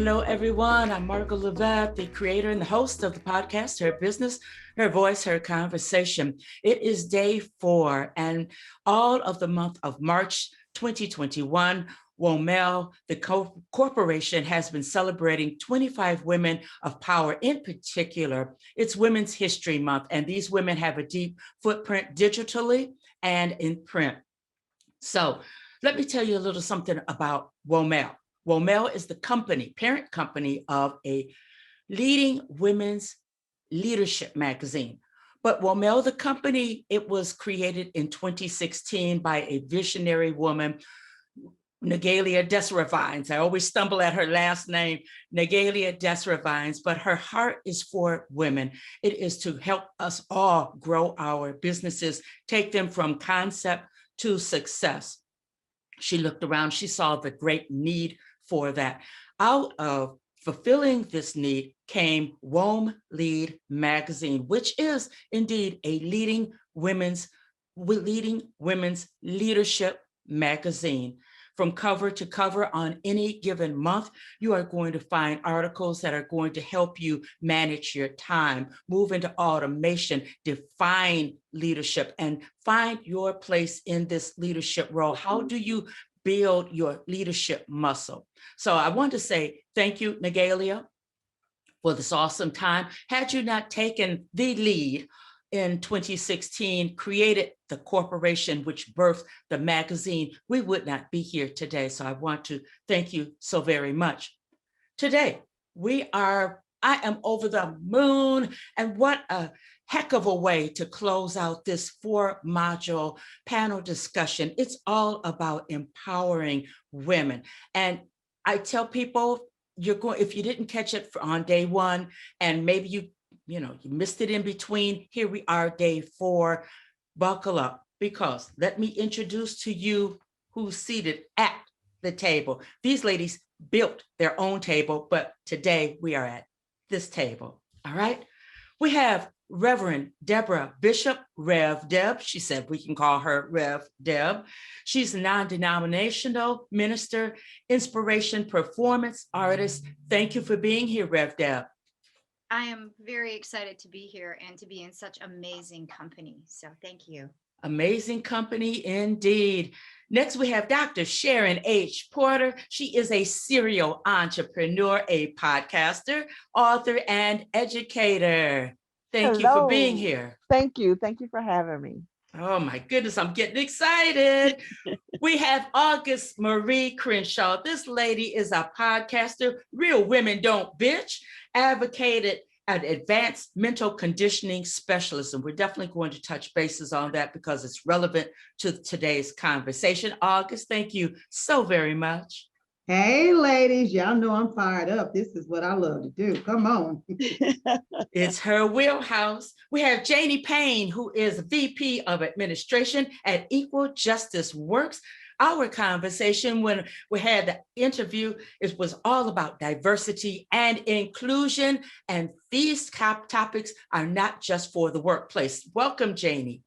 Hello, everyone. I'm Margo, Lovett, the creator and the host of the podcast, Her Business, Her Voice, Her Conversation. It is day 4 and all of the month of March 2021. WomELLE, the corporation, has been celebrating 25 women of power. In particular, it's Women's History Month, and these women have a deep footprint digitally and in print. So let me tell you a little something about WomELLE. WomELLE is the company, parent company of a leading women's leadership magazine. But WomELLE, the company, it was created in 2016 by a visionary woman, Nagalia Desravines. I always stumble at her last name, Nagalia Desravines, but her heart is for women. It is to help us all grow our businesses, take them from concept to success. She looked around, she saw the great need for that. Out of fulfilling this need came WomELLE magazine, which is indeed a leading women's leadership magazine. From cover to cover on any given month, you are going to find articles that are going to help you manage your time, move into automation, define leadership, and find your place in this leadership role. How do you build your leadership muscle? So I want to say thank you, Nagalia, for this awesome time. Had you not taken the lead in 2016, created the corporation which birthed the magazine, we would not be here today. So I want to thank you so very much. Today, I am over the moon, and what a heck of a way to close out this 4-module panel discussion. It's all about empowering women. And I tell people, if you didn't catch it on day 1, and maybe you missed it in between, here we are, day 4, buckle up, because let me introduce to you who's seated at the table. These ladies built their own table, but today we are at this table, all right? We have Reverend Deborah Bishop, Rev Deb. She said we can call her Rev Deb. She's a non-denominational minister, inspiration, performance artist. Thank you for being here, Rev Deb. I am very excited to be here and to be in such amazing company. So thank you. Amazing company indeed. Next, we have Dr. Sharon H Porter. She is a serial entrepreneur, a podcaster, author, and educator. Thank you for being here. Thank you. Thank you for having me. Oh my goodness, I'm getting excited. We have Auguste Marie Crenshaw. This lady is a podcaster, real women don't bitch, advocated an advanced mental conditioning specialist. And we're definitely going to touch bases on that because it's relevant to today's conversation. Auguste, thank you so very much. Hey, ladies, y'all know I'm fired up. This is what I love to do. Come on. It's her wheelhouse. We have Janie Payne, who is VP of Administration at Equal Justice Works. Our conversation when we had the interview, it was all about diversity and inclusion. And these topics are not just for the workplace. Welcome, Janie.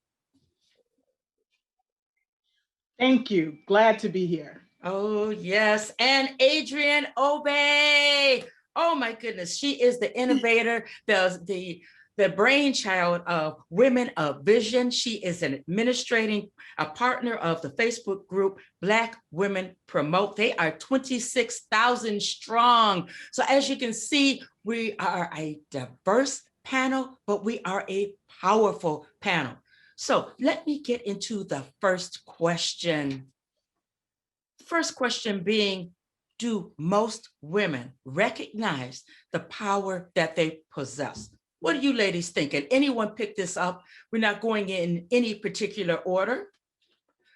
Thank you. Glad to be here. Oh, yes. And Adrienne Obey. Oh, my goodness. She is the innovator, the brainchild of Women of Vision. She is a partner of the Facebook group Black Women Promote. They are 26,000 strong. So as you can see, we are a diverse panel, but we are a powerful panel. So let me get into the first question. First question being, do most women recognize the power that they possess? What do you ladies think? Can anyone pick this up? We're not going in any particular order.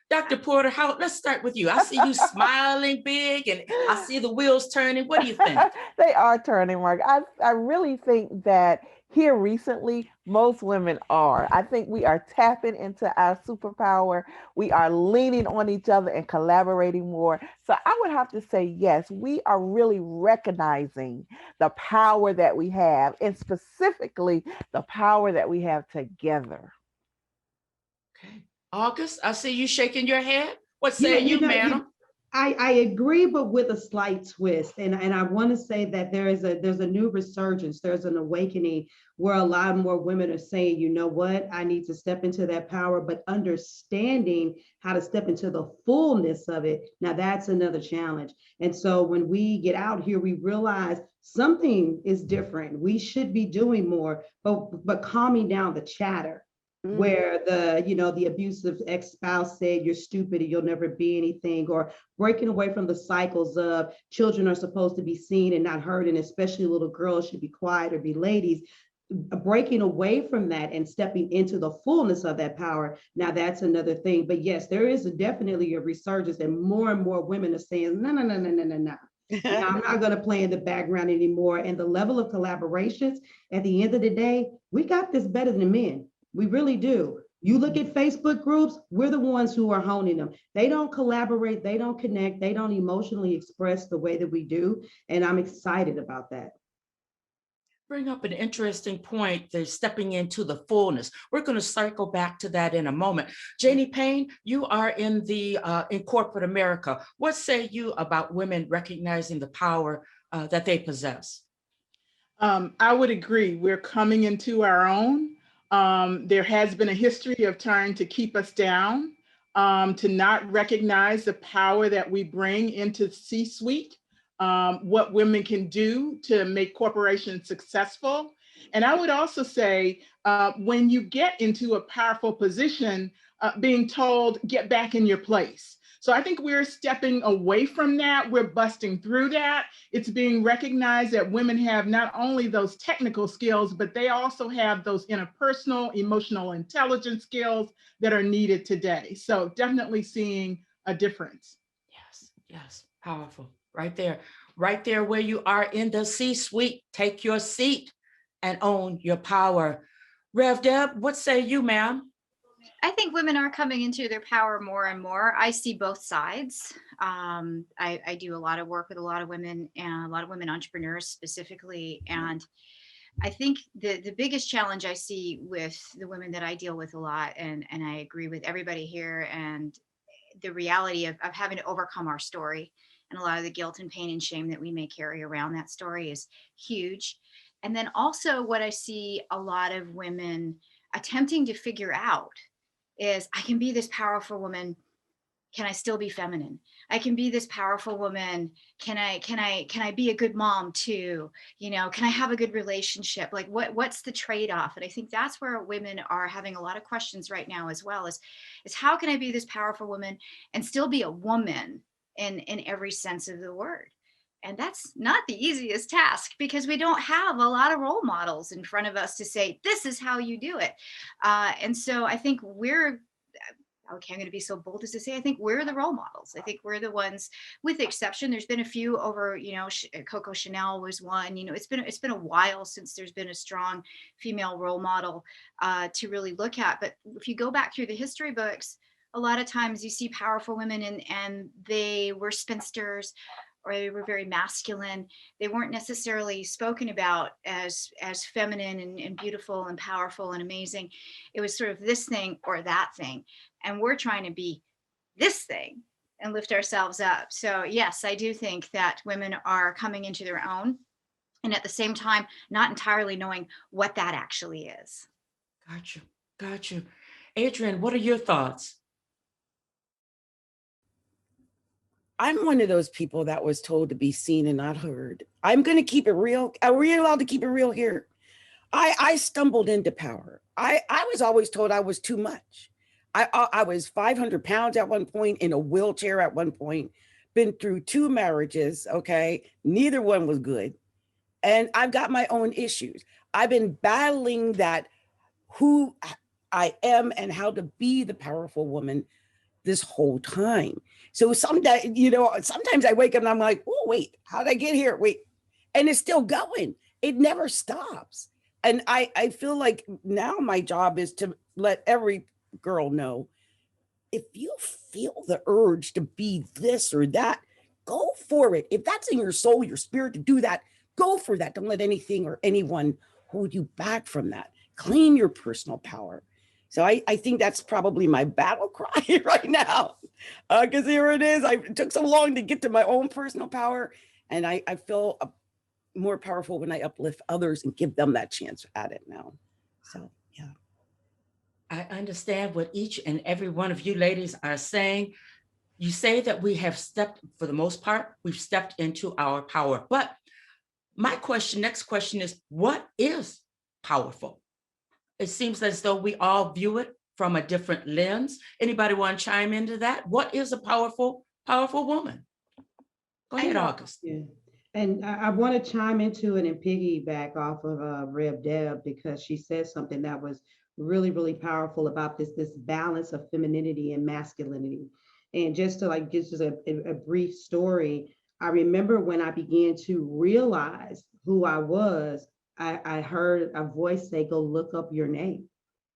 Dr. Porter, let's start with you. I see you smiling big and I see the wheels turning. What do you think? They are turning, Mark. I really think that here recently, most women are. I think we are tapping into our superpower. We are leaning on each other and collaborating more. So I would have to say, yes, we are really recognizing the power that we have, and specifically the power that we have together. Okay. Auguste, I see you shaking your head. What say you, madam? I agree, but with a slight twist. And I want to say that there's a new resurgence, there's an awakening where a lot more women are saying, you know what, I need to step into that power, but understanding how to step into the fullness of it. Now that's another challenge. And so when we get out here, we realize something is different. We should be doing more, but calming down the chatter. Where the abusive ex-spouse said you're stupid and you'll never be anything, or breaking away from the cycles of children are supposed to be seen and not heard, and especially little girls should be quiet or be ladies. Breaking away from that and stepping into the fullness of that power. Now that's another thing. But yes, there is definitely a resurgence, and more women are saying, no. Now, I'm not going to play in the background anymore. And the level of collaborations, at the end of the day, we got this better than men. We really do. You look at Facebook groups, we're the ones who are honing them. They don't collaborate, they don't connect, they don't emotionally express the way that we do. And I'm excited about that. Bring up an interesting point. They're stepping into the fullness. We're going to circle back to that in a moment. Janie Payne, you are in corporate America. What say you about women recognizing the power that they possess? I would agree. We're coming into our own. There has been a history of trying to keep us down, to not recognize the power that we bring into C-suite, what women can do to make corporations successful. And I would also say, when you get into a powerful position, being told, get back in your place. So I think we're stepping away from that. We're busting through that. It's being recognized that women have not only those technical skills, but they also have those interpersonal, emotional intelligence skills that are needed today. So definitely seeing a difference. Yes, powerful. Right there where you are in the C-suite. Take your seat and own your power. Rev Deb, what say you, ma'am? I think women are coming into their power more and more. I see both sides. I do a lot of work with a lot of women, and a lot of women entrepreneurs specifically. And I think the biggest challenge I see with the women that I deal with a lot, and I agree with everybody here, and the reality of having to overcome our story and a lot of the guilt and pain and shame that we may carry around that story is huge. And then also what I see a lot of women attempting to figure out is, I can be this powerful woman. Can I still be feminine? I can be this powerful woman. Can I be a good mom too? Can I have a good relationship? Like what's the trade-off? And I think that's where women are having a lot of questions right now as well, is how can I be this powerful woman and still be a woman in every sense of the word? And that's not the easiest task, because we don't have a lot of role models in front of us to say, this is how you do it. And so I think I'm going to be so bold as to say, I think we're the role models. I think we're the ones, with the exception, there's been a few over, Coco Chanel was one. It's been a while since there's been a strong female role model to really look at. But if you go back through the history books, a lot of times you see powerful women and they were spinsters, or they were very masculine. They weren't necessarily spoken about as feminine and beautiful and powerful and amazing. It was sort of this thing or that thing. And we're trying to be this thing and lift ourselves up. So yes, I do think that women are coming into their own, and at the same time, not entirely knowing what that actually is. Got you. Adrienne, what are your thoughts? I'm one of those people that was told to be seen and not heard. I'm going to keep it real. Are we allowed to keep it real here? I stumbled into power. I was always told I was too much. I was 500 pounds at one point, in a wheelchair at one point, been through 2 marriages, okay? Neither one was good. And I've got my own issues. I've been battling that, who I am and how to be the powerful woman this whole time. So sometimes I wake up and I'm like, oh, wait, how did I get here? Wait. And it's still going. It never stops. And I feel like now my job is to let every girl know, if you feel the urge to be this or that, go for it. If that's in your soul, your spirit to do that, go for that. Don't let anything or anyone hold you back from that. Claim your personal power. So I think that's probably my battle cry right now. Because here it is. It took so long to get to my own personal power. And I feel more powerful when I uplift others and give them that chance at it now. So, yeah. I understand what each and every one of you ladies are saying. You say that we have stepped, for the most part, we've stepped into our power. But my next question is, what is powerful? It seems as though we all view it from a different lens. Anybody want to chime into that? What is a powerful woman? Go ahead, Auguste. Yeah. And I want to chime into it and piggyback off of Rev Deb, because she said something that was really, really powerful about this balance of femininity and masculinity. And just to like give just a brief story, I remember when I began to realize who I was, I heard a voice say, go look up your name.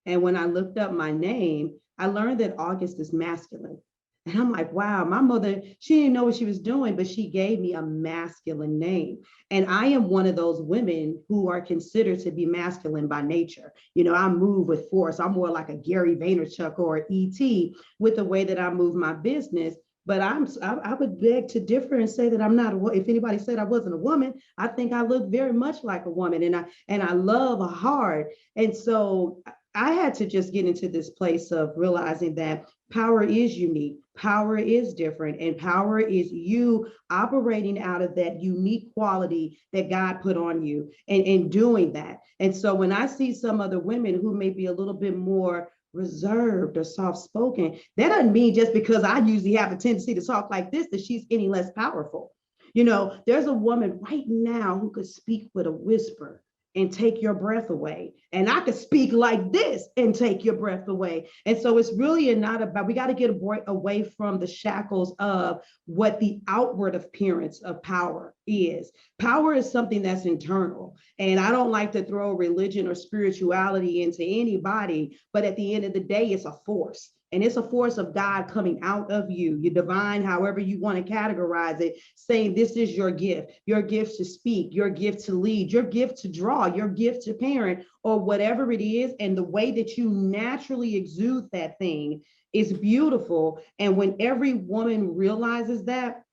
And when I looked up my name, I learned that Auguste is masculine. And I'm like, wow, my mother, she didn't know what she was doing, but she gave me a masculine name. And I am one of those women who are considered to be masculine by nature. You know, I move with force. I'm more like a Gary Vaynerchuk or an ET with the way that I move my business. But I would beg to differ and say that I'm not if anybody said I wasn't a woman, I think I look very much like a woman, and I love hard. And so I had to just get into this place of realizing that power is unique, power is different, and power is you operating out of that unique quality that God put on you and doing that. And so when I see some other women who may be a little bit more reserved or soft-spoken, that doesn't mean just because I usually have a tendency to talk like this that she's any less powerful. You know, there's a woman right now who could speak with a whisper and take your breath away. And I could speak like this and take your breath away. And so it's really not about, we got to get away from the shackles of what the outward appearance of power is. Power is something that's internal. And I don't like to throw religion or spirituality into anybody, but at the end of the day, it's a force. And it's a force of God coming out of you, your divine, however you want to categorize it, saying this is your gift to speak, your gift to lead, your gift to draw, your gift to parent, or whatever it is. And the way that you naturally exude that thing is beautiful. And when every woman realizes that,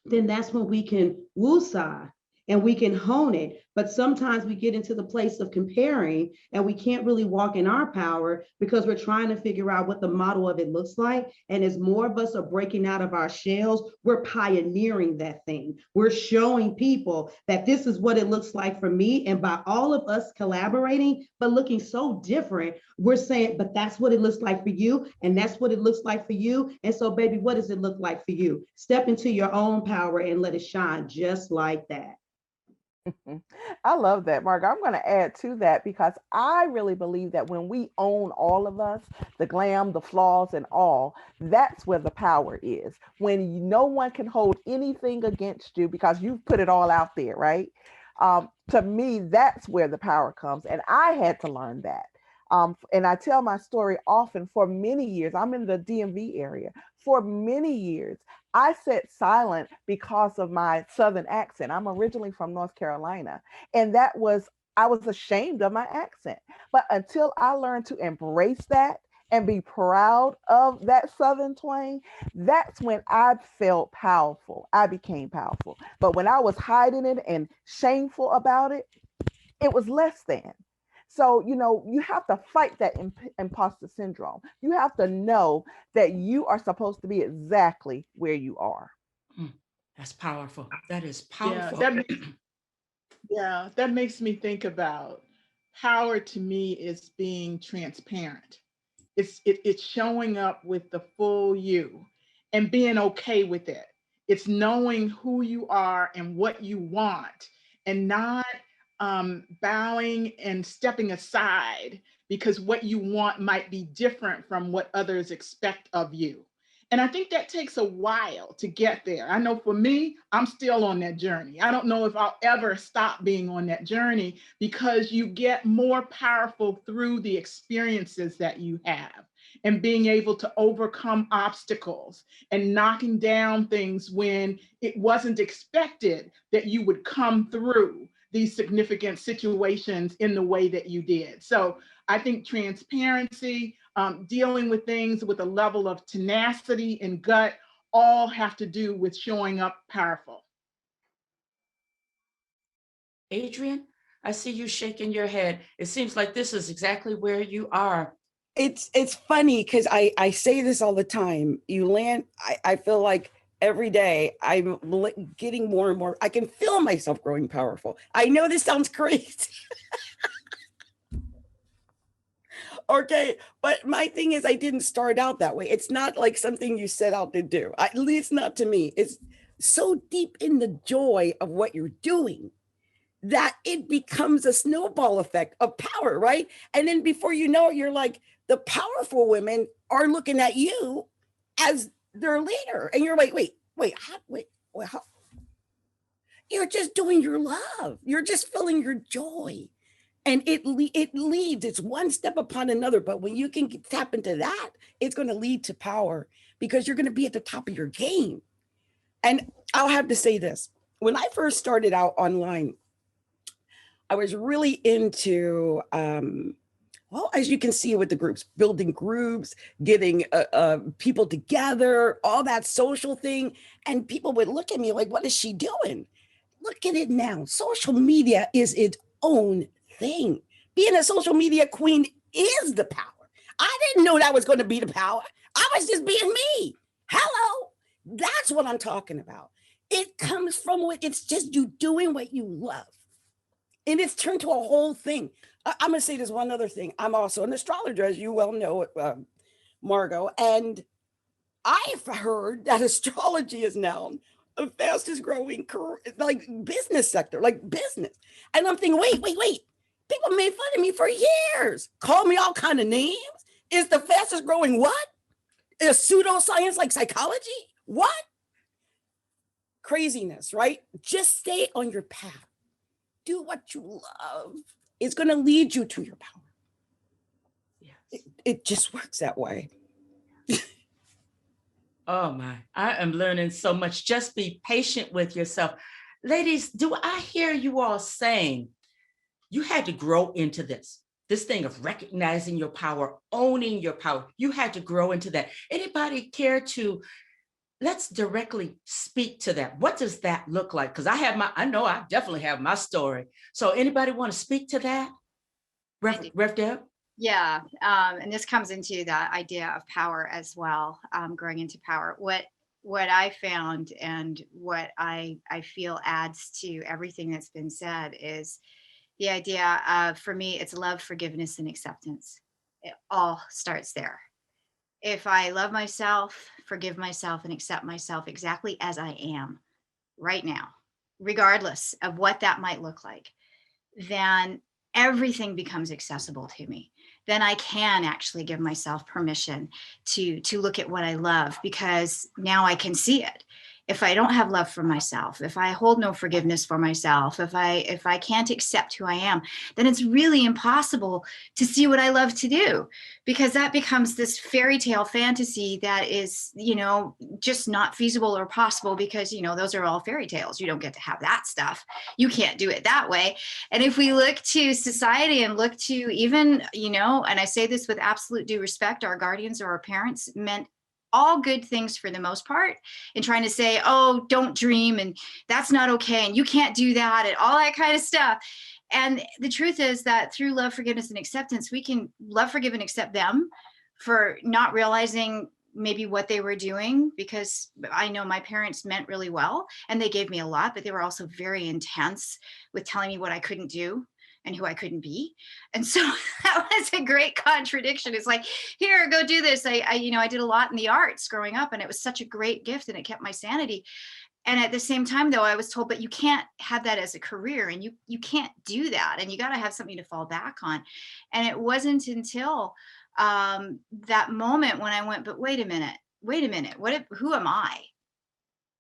then that's when we can woosah and we can hone it. But sometimes we get into the place of comparing and we can't really walk in our power because we're trying to figure out what the model of it looks like. And as more of us are breaking out of our shells, we're pioneering that thing. We're showing people that this is what it looks like for me. And by all of us collaborating, but looking so different, we're saying, but that's what it looks like for you. And that's what it looks like for you. And so, baby, what does it look like for you? Step into your own power and let it shine just like that. I love that, Margo. I'm going to add to that because I really believe that when we own all of us, the glam, the flaws, and all, that's where the power is. When no one can hold anything against you because you've put it all out there, right? To me, that's where the power comes. And I had to learn that. And I tell my story often. For many years, I'm in the DMV area. For many years, I sat silent because of my Southern accent. I'm originally from North Carolina. And I was ashamed of my accent. But until I learned to embrace that and be proud of that Southern twang, that's when I felt powerful. I became powerful. But when I was hiding it and shameful about it, it was less than. So, you have to fight that imposter syndrome. You have to know that you are supposed to be exactly where you are. That's powerful. That is powerful. Yeah, that makes me think about power. To me, is being transparent. It's showing up with the full you and being okay with it. It's knowing who you are and what you want, and not bowing and stepping aside because what you want might be different from what others expect of you. And I think that takes a while to get there. I know for me, I'm still on that journey. I don't know if I'll ever stop being on that journey, because you get more powerful through the experiences that you have and being able to overcome obstacles and knocking down things when it wasn't expected that you would come through these significant situations in the way that you did. So I think transparency, dealing with things with a level of tenacity and gut, all have to do with showing up powerful. Adrienne, I see you shaking your head. It seems like this is exactly where you are. It's funny because I say this all the time. I feel like every day I'm getting more and more. I can feel myself growing powerful. I know this sounds crazy. Okay, but my thing is I didn't start out that way. It's not like something you set out to do. At least not to me. It's so deep in the joy of what you're doing that it becomes a snowball effect of power, right? And then before you know it, you're like, the powerful women are looking at you as their leader. And you're like, how? You're just doing your love. You're just feeling your joy. And it leads, it's one step upon another. But when you can tap into that, it's going to lead to power because you're going to be at the top of your game. And I'll have to say this. When I first started out online, I was really into, well, as you can see with the groups, building groups, getting people together, all that social thing. And people would look at me like, what is she doing? Look at it now. Social media is its own thing. Being a social media queen is the power. I didn't know that was going to be the power. I was just being me. Hello. That's what I'm talking about. It comes from what it's just you doing what you love. And it's turned to a whole thing. I'm going to say this one other thing. I'm also an astrologer, as you well know, Margo. And I've heard that astrology is now the fastest growing like business sector, like business. And I'm thinking, wait. People made fun of me for years. Called me all kind of names. Is the fastest growing what? Is pseudoscience like psychology? What? Craziness, right? Just stay on your path. Do what you love. It's going to lead you to your power. Yes. It just works that way. Oh my, I am learning so much. Just be patient with yourself. Ladies, do I hear you all saying you had to grow into this thing of recognizing your power, owning your power? You had to grow into that. Anybody care to, let's directly speak to that. What does that look like? Because I know I definitely have my story. So anybody want to speak to that? Rev Deb? Yeah, and this comes into the idea of power as well, growing into power. What I found and what I feel adds to everything that's been said is the idea of, for me, it's love, forgiveness, and acceptance. It all starts there. If I love myself, forgive myself, and accept myself exactly as I am right now, regardless of what that might look like, then everything becomes accessible to me. Then I can actually give myself permission to look at what I love, because now I can see it. If I don't have love for myself, if I hold no forgiveness for myself, if I can't accept who I am, then it's really impossible to see what I love to do, because that becomes this fairy tale fantasy that is, just not feasible or possible, because, those are all fairy tales. You don't get to have that stuff. You can't do it that way. And if we look to society and look to even, and I say this with absolute due respect, our guardians or our parents meant all good things for the most part, in trying to say, oh, don't dream, and that's not okay, and you can't do that, and all that kind of stuff. And the truth is that through love, forgiveness, and acceptance, we can love, forgive, and accept them for not realizing maybe what they were doing, because I know my parents meant really well and they gave me a lot, but they were also very intense with telling me what I couldn't do and who I couldn't be. And so that was a great contradiction. It's like, here, go do this. I did a lot in the arts growing up, and it was such a great gift, and it kept my sanity. And at the same time, though, I was told, but you can't have that as a career, and you can't do that, and you got to have something to fall back on. And it wasn't until that moment when I went, but wait a minute, who am I?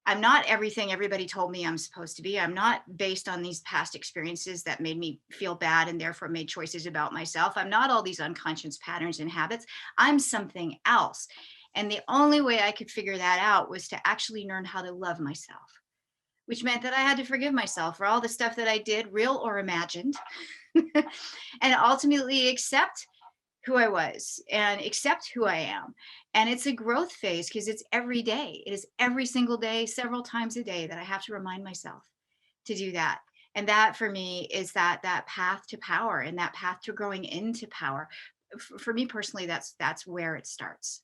I'm not everything everybody told me I'm supposed to be. I'm not based on these past experiences that made me feel bad and therefore made choices about myself. I'm not all these unconscious patterns and habits. I'm something else. And the only way I could figure that out was to actually learn how to love myself, which meant that I had to forgive myself for all the stuff that I did, real or imagined, and ultimately accept who I was and accept who I am. And it's a growth phase because it's every day. It is every single day, several times a day that I have to remind myself to do that. And that for me is that path to power and that path to growing into power. For me personally, that's where it starts.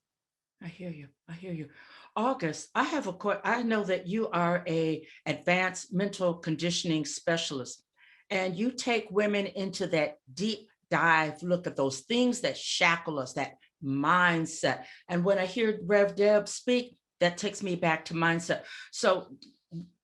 I hear you. I hear you. Auguste, I have a question. I know that you are a advanced mental conditioning specialist, and you take women into that deep dive look at those things that shackle us, that mindset. And when I hear Rev Deb speak, that takes me back to mindset. So,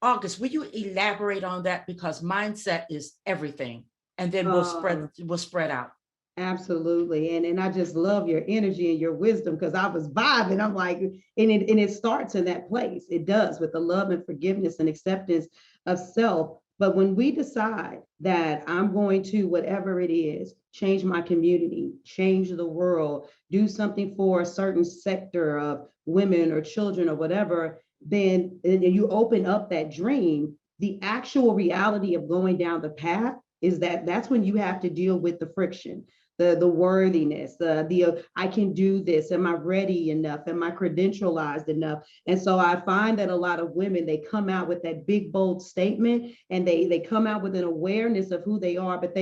Auguste, will you elaborate on that, because mindset is everything, and then we'll spread out. Absolutely. And I just love your energy and your wisdom, because I was vibing. I'm like, and it starts in that place. It does, with the love and forgiveness and acceptance of self. But when we decide that I'm going to, whatever it is, change my community, change the world, do something for a certain sector of women or children or whatever, then you open up that dream. The actual reality of going down the path is that's when you have to deal with the friction, the worthiness, the I can do this. Am I ready enough? Am I credentialized enough? And so I find that a lot of women, they come out with that big, bold statement, and they come out with an awareness of who they are, but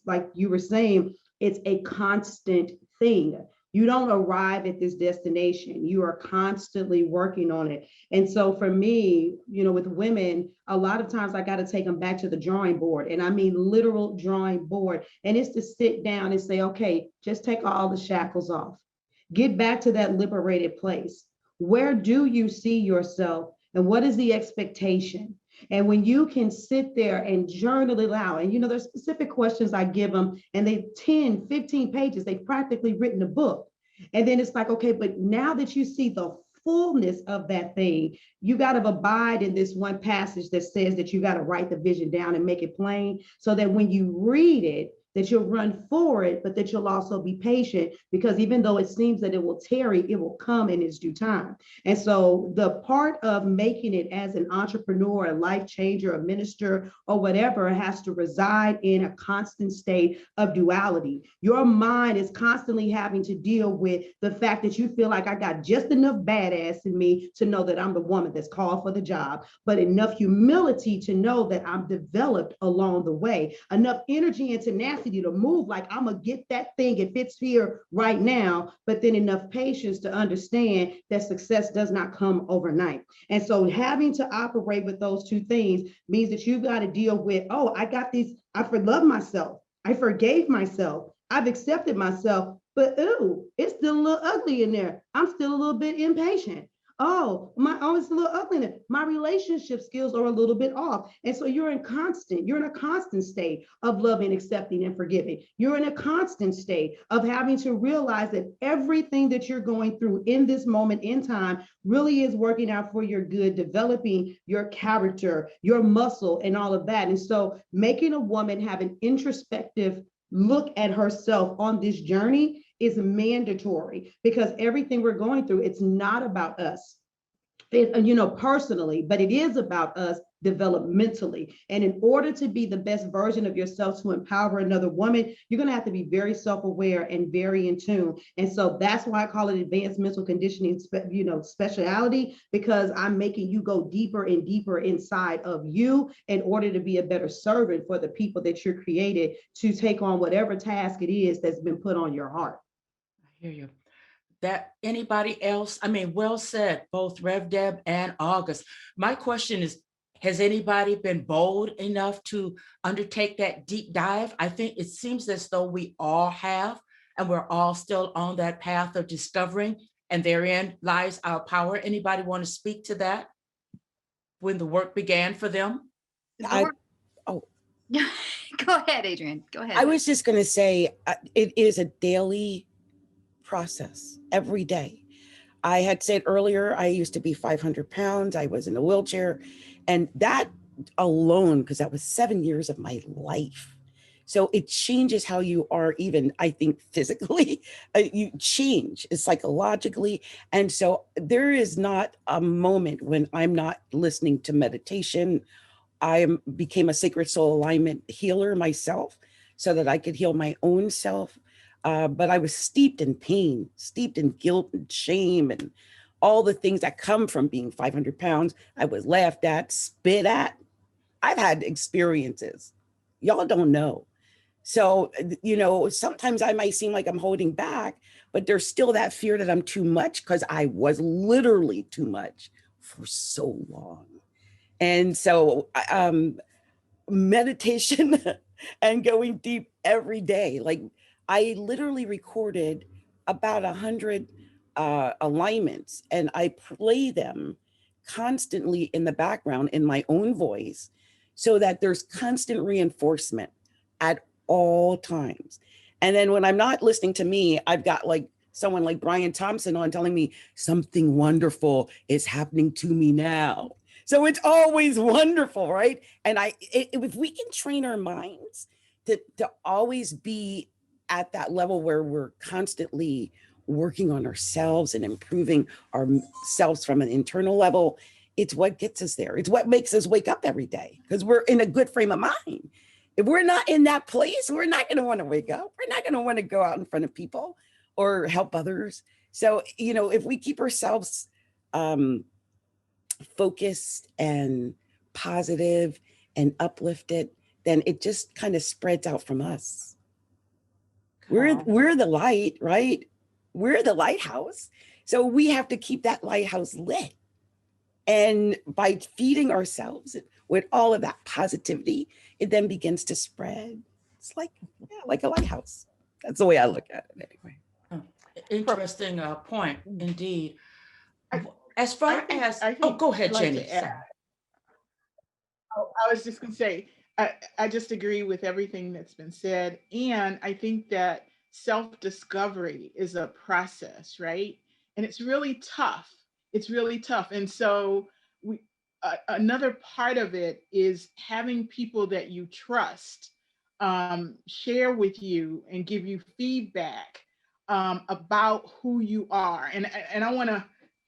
like you were saying, it's a constant thing. You don't arrive at this destination. You are constantly working on it. And so for me, with women, a lot of times I got to take them back to the drawing board. And I mean, literal drawing board. And it's to sit down and say, okay, just take all the shackles off. Get back to that liberated place. Where do you see yourself? And what is the expectation? And when you can sit there and journal it out, and there's specific questions I give them, and they 10, 15 pages, they've practically written a book. And then it's like, okay, but now that you see the fullness of that thing, you got to abide in this one passage that says that you got to write the vision down and make it plain, so that when you read it, that you'll run for it, but that you'll also be patient, because even though it seems that it will tarry, it will come in its due time. And so the part of making it as an entrepreneur, a life changer, a minister, or whatever, has to reside in a constant state of duality. Your mind is constantly having to deal with the fact that you feel like I got just enough badass in me to know that I'm the woman that's called for the job, but enough humility to know that I'm developed along the way, enough energy and tenacity to move like I'm gonna get that thing if it's here right now, but then enough patience to understand that success does not come overnight. And so having to operate with those two things means that you've got to deal with, oh, I got these, I love myself, I forgave myself, I've accepted myself, but ooh, it's still a little ugly in there. I'm still a little bit impatient. It's a little ugly in there. My relationship skills are a little bit off. And so you're in a constant state of loving, accepting, and forgiving. You're in a constant state of having to realize that everything that you're going through in this moment in time really is working out for your good, developing your character, your muscle, and all of that. And so making a woman have an introspective look at herself on this journey is mandatory, because everything we're going through, it's not about us, personally, but it is about us developmentally. And in order to be the best version of yourself to empower another woman, you're going to have to be very self-aware and very in tune. And so that's why I call it advanced mental conditioning, speciality, because I'm making you go deeper and deeper inside of you in order to be a better servant for the people that you're created to take on whatever task it is that's been put on your heart. I hear you. That anybody else? I mean, well said, both Rev Deb and Auguste. My question is, has anybody been bold enough to undertake that deep dive? I think it seems as though we all have, and we're all still on that path of discovering, and therein lies our power. Anybody want to speak to that? When the work began for them? Go ahead, Adrienne. Go ahead. I was just going to say, it is a daily process every day. I had said earlier, I used to be 500 pounds. I was in a wheelchair, and that alone, because that was 7 years of my life. So it changes how you are, even, I think, physically. You change psychologically. And so there is not a moment when I'm not listening to meditation. I became a sacred soul alignment healer myself so that I could heal my own self. but I was steeped in pain, steeped in guilt and shame and all the things that come from being 500 pounds. I was laughed at, spit at. I've had experiences. Y'all don't know. So, sometimes I might seem like I'm holding back, but there's still that fear that I'm too much because I was literally too much for so long. And so meditation and going deep every day. Like I literally recorded about 100 alignments and I play them constantly in the background in my own voice so that there's constant reinforcement at all times. And then when I'm not listening to me, I've got like someone like Brian Thompson on telling me something wonderful is happening to me now. So it's always wonderful, right? And if we can train our minds to always be at that level where we're constantly working on ourselves and improving ourselves from an internal level, it's what gets us there. It's what makes us wake up every day because we're in a good frame of mind. If we're not in that place, we're not going to want to wake up. We're not going to want to go out in front of people or help others. So, if we keep ourselves focused and positive and uplifted, then it just kind of spreads out from us. We're the light, right? We're the lighthouse. So we have to keep that lighthouse lit. And by feeding ourselves with all of that positivity, it then begins to spread. It's like a lighthouse. That's the way I look at it anyway. Interesting point, indeed. As far as, go ahead, Janie. I was just going to say, I just agree with everything that's been said. And I think that self-discovery is a process, right? And it's really tough. It's really tough. And so another part of it is having people that you trust share with you and give you feedback about who you are. And I want to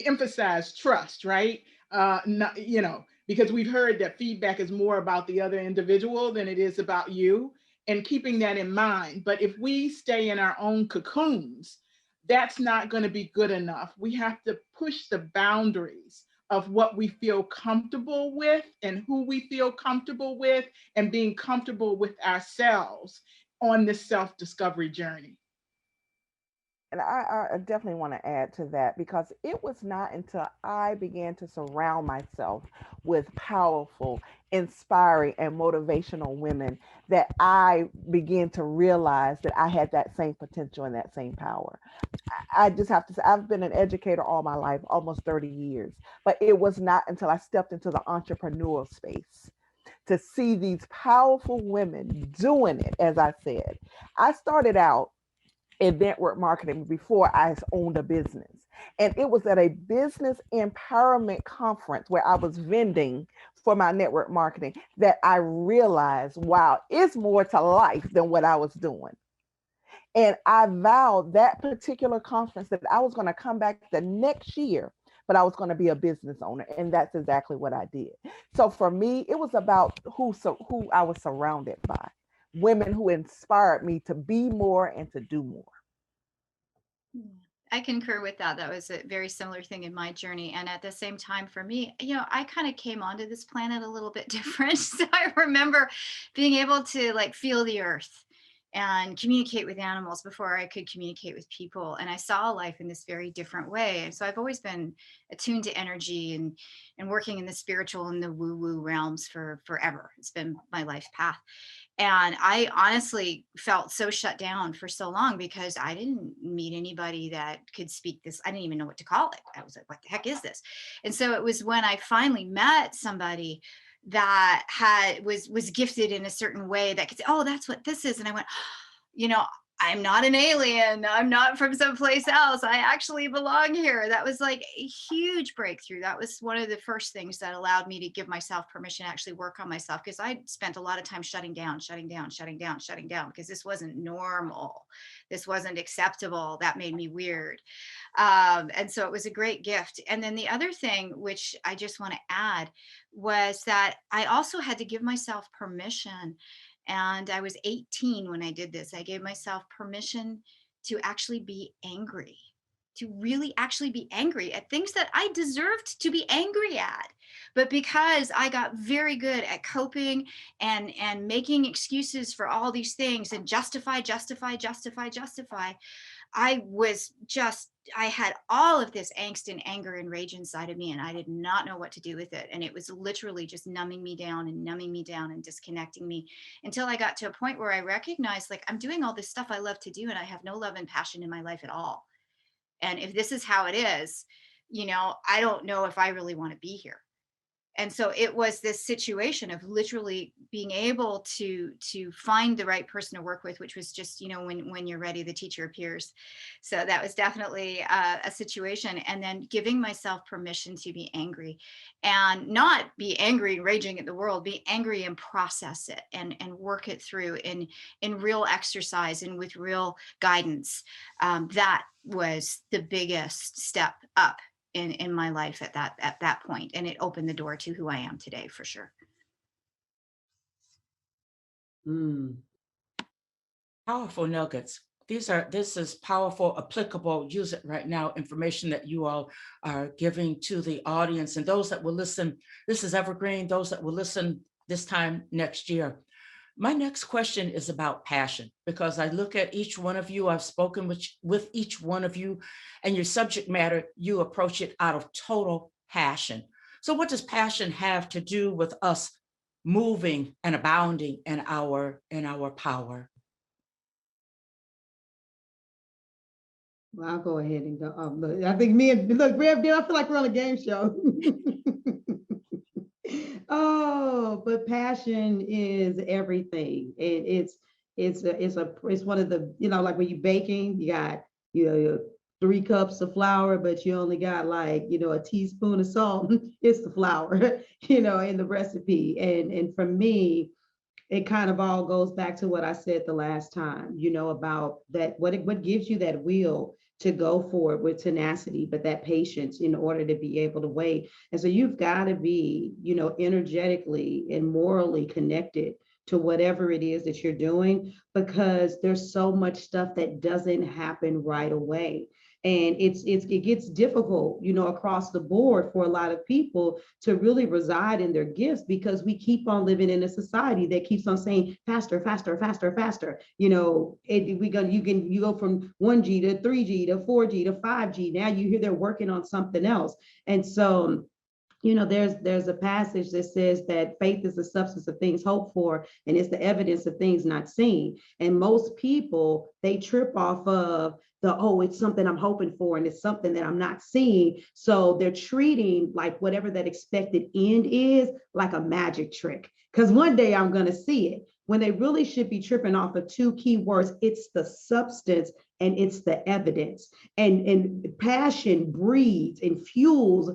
emphasize trust, right? Because we've heard that feedback is more about the other individual than it is about you, and keeping that in mind. But if we stay in our own cocoons, that's not going to be good enough. We have to push the boundaries of what we feel comfortable with and who we feel comfortable with, and being comfortable with ourselves on this self-discovery journey. And I definitely want to add to that, because it was not until I began to surround myself with powerful, inspiring, and motivational women that I began to realize that I had that same potential and that same power. I just have to say, I've been an educator all my life, almost 30 years, but it was not until I stepped into the entrepreneurial space to see these powerful women doing it. As I said, I started out in network marketing before I owned a business. And it was at a business empowerment conference where I was vending for my network marketing that I realized, wow, it's more to life than what I was doing. And I vowed that particular conference that I was going to come back the next year, but I was going to be a business owner. And that's exactly what I did. So for me, it was about who I was surrounded by. Women who inspired me to be more and to do more. I concur with that. That was a very similar thing in my journey. And at the same time, for me, I kind of came onto this planet a little bit different. So I remember being able to feel the earth and communicate with animals before I could communicate with people. And I saw life in this very different way. And so I've always been attuned to energy and working in the spiritual and the woo-woo realms for forever. It's been my life path. And I honestly felt so shut down for so long because I didn't meet anybody that could speak this. I didn't even know what to call it. I was like, what the heck is this? And so it was when I finally met somebody that was gifted in a certain way that could say, oh, that's what this is. And I went, I'm not an alien. I'm not from someplace else. I actually belong here. That was like a huge breakthrough. That was one of the first things that allowed me to give myself permission to actually work on myself, because I spent a lot of time shutting down, because this wasn't normal. This wasn't acceptable. That made me weird. And so it was a great gift. And then the other thing, which I just want to add, was that I also had to give myself permission. And I was 18 when I did this. I gave myself permission to actually be angry, to really actually be angry at things that I deserved to be angry at. But because I got very good at coping and making excuses for all these things and justify, I had all of this angst and anger and rage inside of me, and I did not know what to do with it. And it was literally just numbing me down and disconnecting me until I got to a point where I recognized, like, I'm doing all this stuff I love to do, and I have no love and passion in my life at all. And if this is how it is, I don't know if I really want to be here. And so it was this situation of literally being able to find the right person to work with, which was just, when you're ready, the teacher appears. So that was definitely a situation. And then giving myself permission to be angry, and not be angry, raging at the world, be angry and process it and work it through in real exercise and with real guidance. That was the biggest step up in my life at that point, and it opened the door to who I am today, for sure. Powerful nuggets. This is powerful, applicable, use it right now information that you all are giving to the audience and those that will listen. This is evergreen, those that will listen this time next year. My next question is about passion, because I look at each one of you, I've spoken with each one of you, and your subject matter, you approach it out of total passion. So what does passion have to do with us moving and abounding in our power? Well, I'll go ahead and go. Look, I think Rev, I feel like we're on a game show. Oh, but passion is everything. It's one of the, like when you're baking, you got, 3 cups of flour, but you only got like, a teaspoon of salt. It's the flour, in the recipe. And for me, it kind of all goes back to what I said the last time, about that, what gives you that will to go forward with tenacity, but that patience in order to be able to wait. And so you've got to be, energetically and morally connected to whatever it is that you're doing, because there's so much stuff that doesn't happen right away. And it gets difficult, across the board for a lot of people to really reside in their gifts, because we keep on living in a society that keeps on saying faster, faster, faster, faster. You go from 1G to 3G to 4G to 5G. Now you hear they're working on something else. And so there's a passage that says that faith is the substance of things hoped for, and it's the evidence of things not seen. And most people, they trip off of it's something I'm hoping for, and it's something that I'm not seeing. So they're treating like whatever that expected end is like a magic trick, because one day I'm going to see it, when they really should be tripping off of 2 key words. It's the substance and it's the evidence. And passion breeds and fuels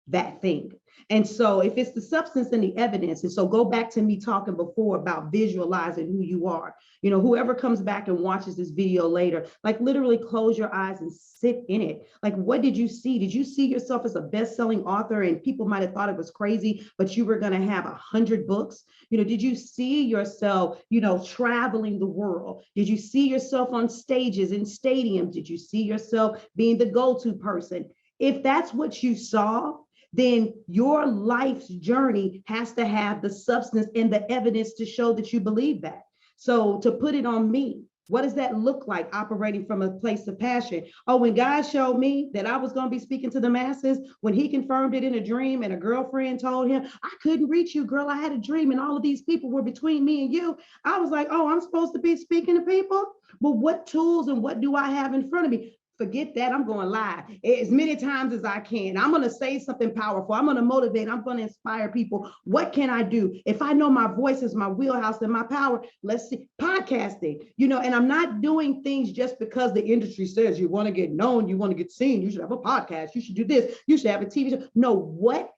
that thing. And so if it's the substance and the evidence, and so go back to me talking before about visualizing who you are, whoever comes back and watches this video later, like literally close your eyes and sit in it. Like, what did you see? Did you see yourself as a best-selling author, and people might have thought it was crazy, but you were going to have 100 books? Did you see yourself, traveling the world? Did you see yourself on stages in stadiums? Did you see yourself being the go-to person? If that's what you saw, then your life's journey has to have the substance and the evidence to show that you believe that. So to put it on me, what does that look like operating from a place of passion? Oh, when God showed me that I was going to be speaking to the masses, when he confirmed it in a dream and a girlfriend told him, I couldn't reach you, girl, I had a dream and all of these people were between me and you. I was like, oh, I'm supposed to be speaking to people? Well, what tools and what do I have in front of me? Forget that. I'm going live as many times as I can. I'm going to say something powerful. I'm going to motivate. I'm going to inspire people. What can I do? If I know my voice is my wheelhouse and my power, let's see, podcasting, and I'm not doing things just because the industry says you want to get known, you want to get seen, you should have a podcast, you should do this, you should have a TV show. No, what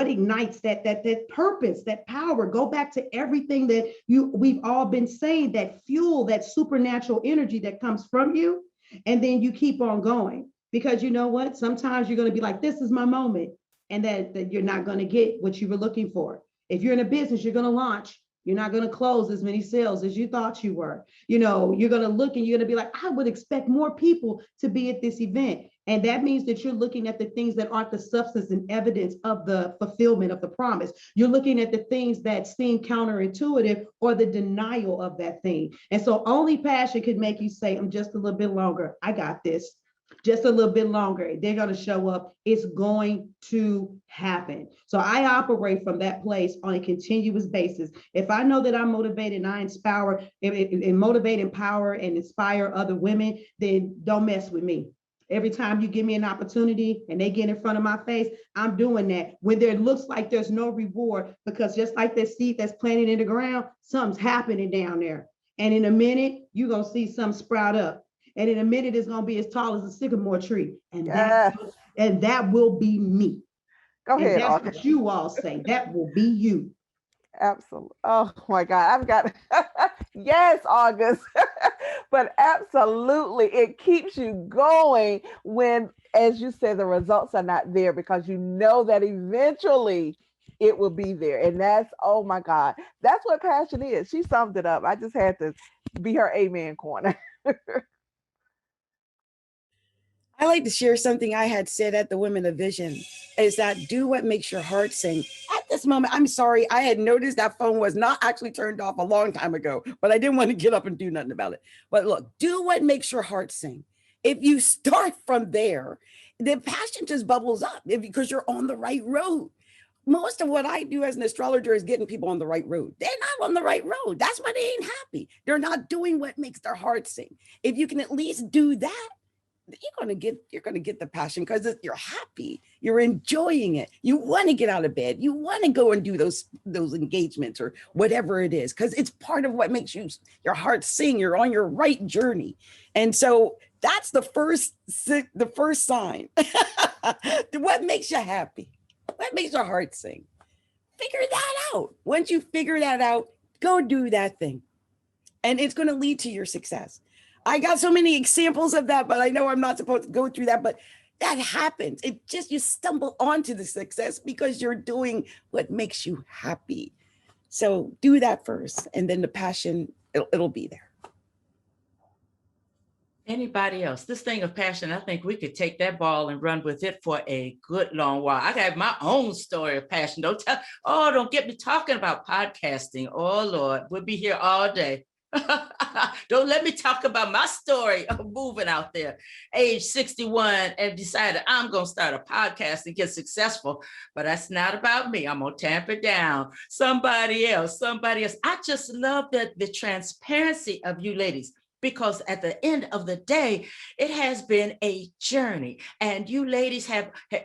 ignites that purpose, that power? Go back to everything that we've all been saying, that fuel, that supernatural energy that comes from you. And then you keep on going, because you know what? Sometimes you're going to be like, this is my moment. And that you're not going to get what you were looking for. If you're in a business, you're going to launch. You're not going to close as many sales as you thought you were. You know, you're going to look and you're going to be like, I would expect more people to be at this event. And that means that you're looking at the things that aren't the substance and evidence of the fulfillment of the promise. You're looking at the things that seem counterintuitive or the denial of that thing. And so only passion could make you say, I'm just a little bit longer. I got this. Just a little bit longer. They're going to show up. It's going to happen. So I operate from that place on a continuous basis. If I know that I'm motivated and I inspire and motivate, empower, and inspire other women, then don't mess with me. Every time you give me an opportunity and they get in front of my face, I'm doing that. When there looks like there's no reward, because just like that seed that's planted in the ground, something's happening down there. And in a minute, you're going to see something sprout up. And in a minute, it's going to be as tall as a sycamore tree. And that will be me. Go ahead, that's August. what you all say. That will be you. Absolutely. Oh my God, I've got, yes, August. But absolutely, it keeps you going when, as you said, the results are not there, because you know that eventually it will be there. And that's, oh my God, that's what passion is. She summed it up. I just had to be her amen corner. I like to share something I had said at the Women of Vision, is that do what makes your heart sing. At this moment, I'm sorry, I had noticed that phone was not actually turned off a long time ago, but I didn't want to get up and do nothing about it. But look, do what makes your heart sing. If you start from there, the passion just bubbles up because you're on the right road. Most of what I do as an astrologer is getting people on the right road. They're not on the right road. That's why they ain't happy. They're not doing what makes their heart sing. If you can at least do that, you're gonna get the passion, because you're happy, you're enjoying it, you want to get out of bed, you want to go and do those engagements or whatever it is, because it's part of what makes your heart sing. You're on your right journey. And so that's the first sign. What makes you happy? What makes your heart sing? Figure that out. Once you figure that out, go do that thing, and it's going to lead to your success. I got so many examples of that, but I know I'm not supposed to go through that, but that happens. It just, you stumble onto the success because you're doing what makes you happy. So do that first, and then the passion, it'll be there. Anybody else? This thing of passion, I think we could take that ball and run with it for a good long while. I got my own story of passion. Don't get me talking about podcasting. Oh Lord, we'll be here all day. Don't let me talk about my story of moving out there, age 61, and decided I'm going to start a podcast and get successful. But that's not about me. I'm going to tamp it down. Somebody else. I just love the transparency of you ladies, because at the end of the day, it has been a journey, and you ladies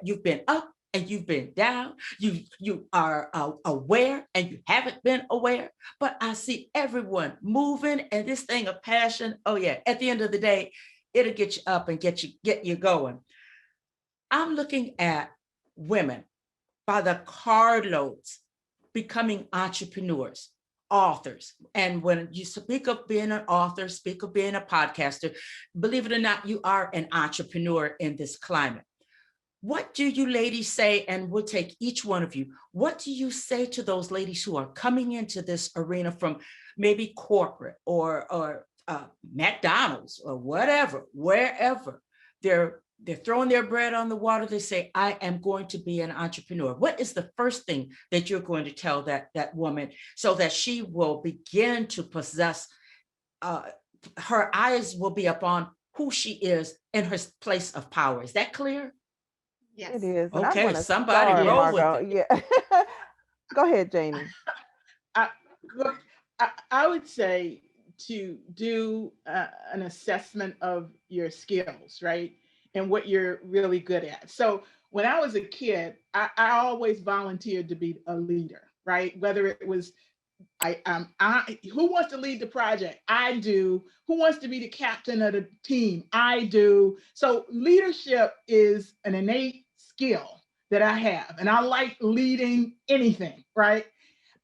you've been up and you've been down. You are aware and you haven't been aware, but I see everyone moving, and this thing of passion, oh yeah, at the end of the day, it'll get you up and get you going. I'm looking at women by the carloads becoming entrepreneurs, authors. And when you speak of being an author, speak of being a podcaster, believe it or not, you are an entrepreneur in this climate. What do you ladies say? And we'll take each one of you. What do you say to those ladies who are coming into this arena from maybe corporate or McDonald's or whatever, wherever they're throwing their bread on the water? They say, I am going to be an entrepreneur. What is the first thing that you're going to tell that woman so that she will begin to possess, her eyes will be upon who she is in her place of power? Is that clear? Yes. It is. Okay, somebody roll Margo. with it. Yeah. Go ahead, Janie. I would say to do an assessment of your skills, right? And what you're really good at. So when I was a kid, I always volunteered to be a leader, right? Whether it was, who wants to lead the project? I do. Who wants to be the captain of the team? I do. So leadership is an innate skill that I have, and I like leading anything, right?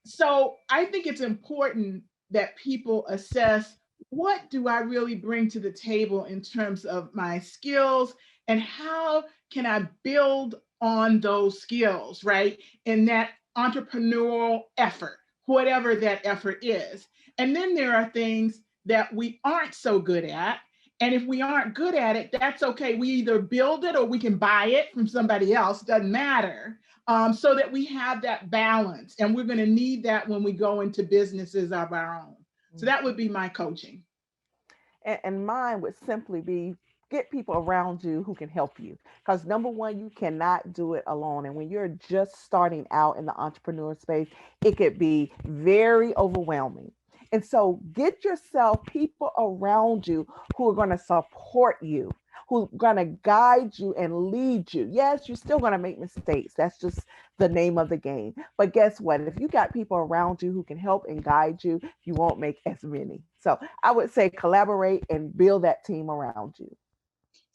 So I think it's important that people assess, what do I really bring to the table in terms of my skills, and how can I build on those skills, right? In that entrepreneurial effort, whatever that effort is. And then there are things that we aren't so good at. And if we aren't good at it, that's okay. We either build it or we can buy it from somebody else, doesn't matter. So that we have that balance. And we're going to need that when we go into businesses of our own. So that would be my coaching. And mine would simply be get people around you who can help you. Because number one, you cannot do it alone. And when you're just starting out in the entrepreneur space, it could be very overwhelming. And so get yourself people around you who are going to support you, who are going to guide you and lead you. Yes, you're still going to make mistakes. That's just the name of the game. But guess what? If you got people around you who can help and guide you, you won't make as many. So I would say collaborate and build that team around you.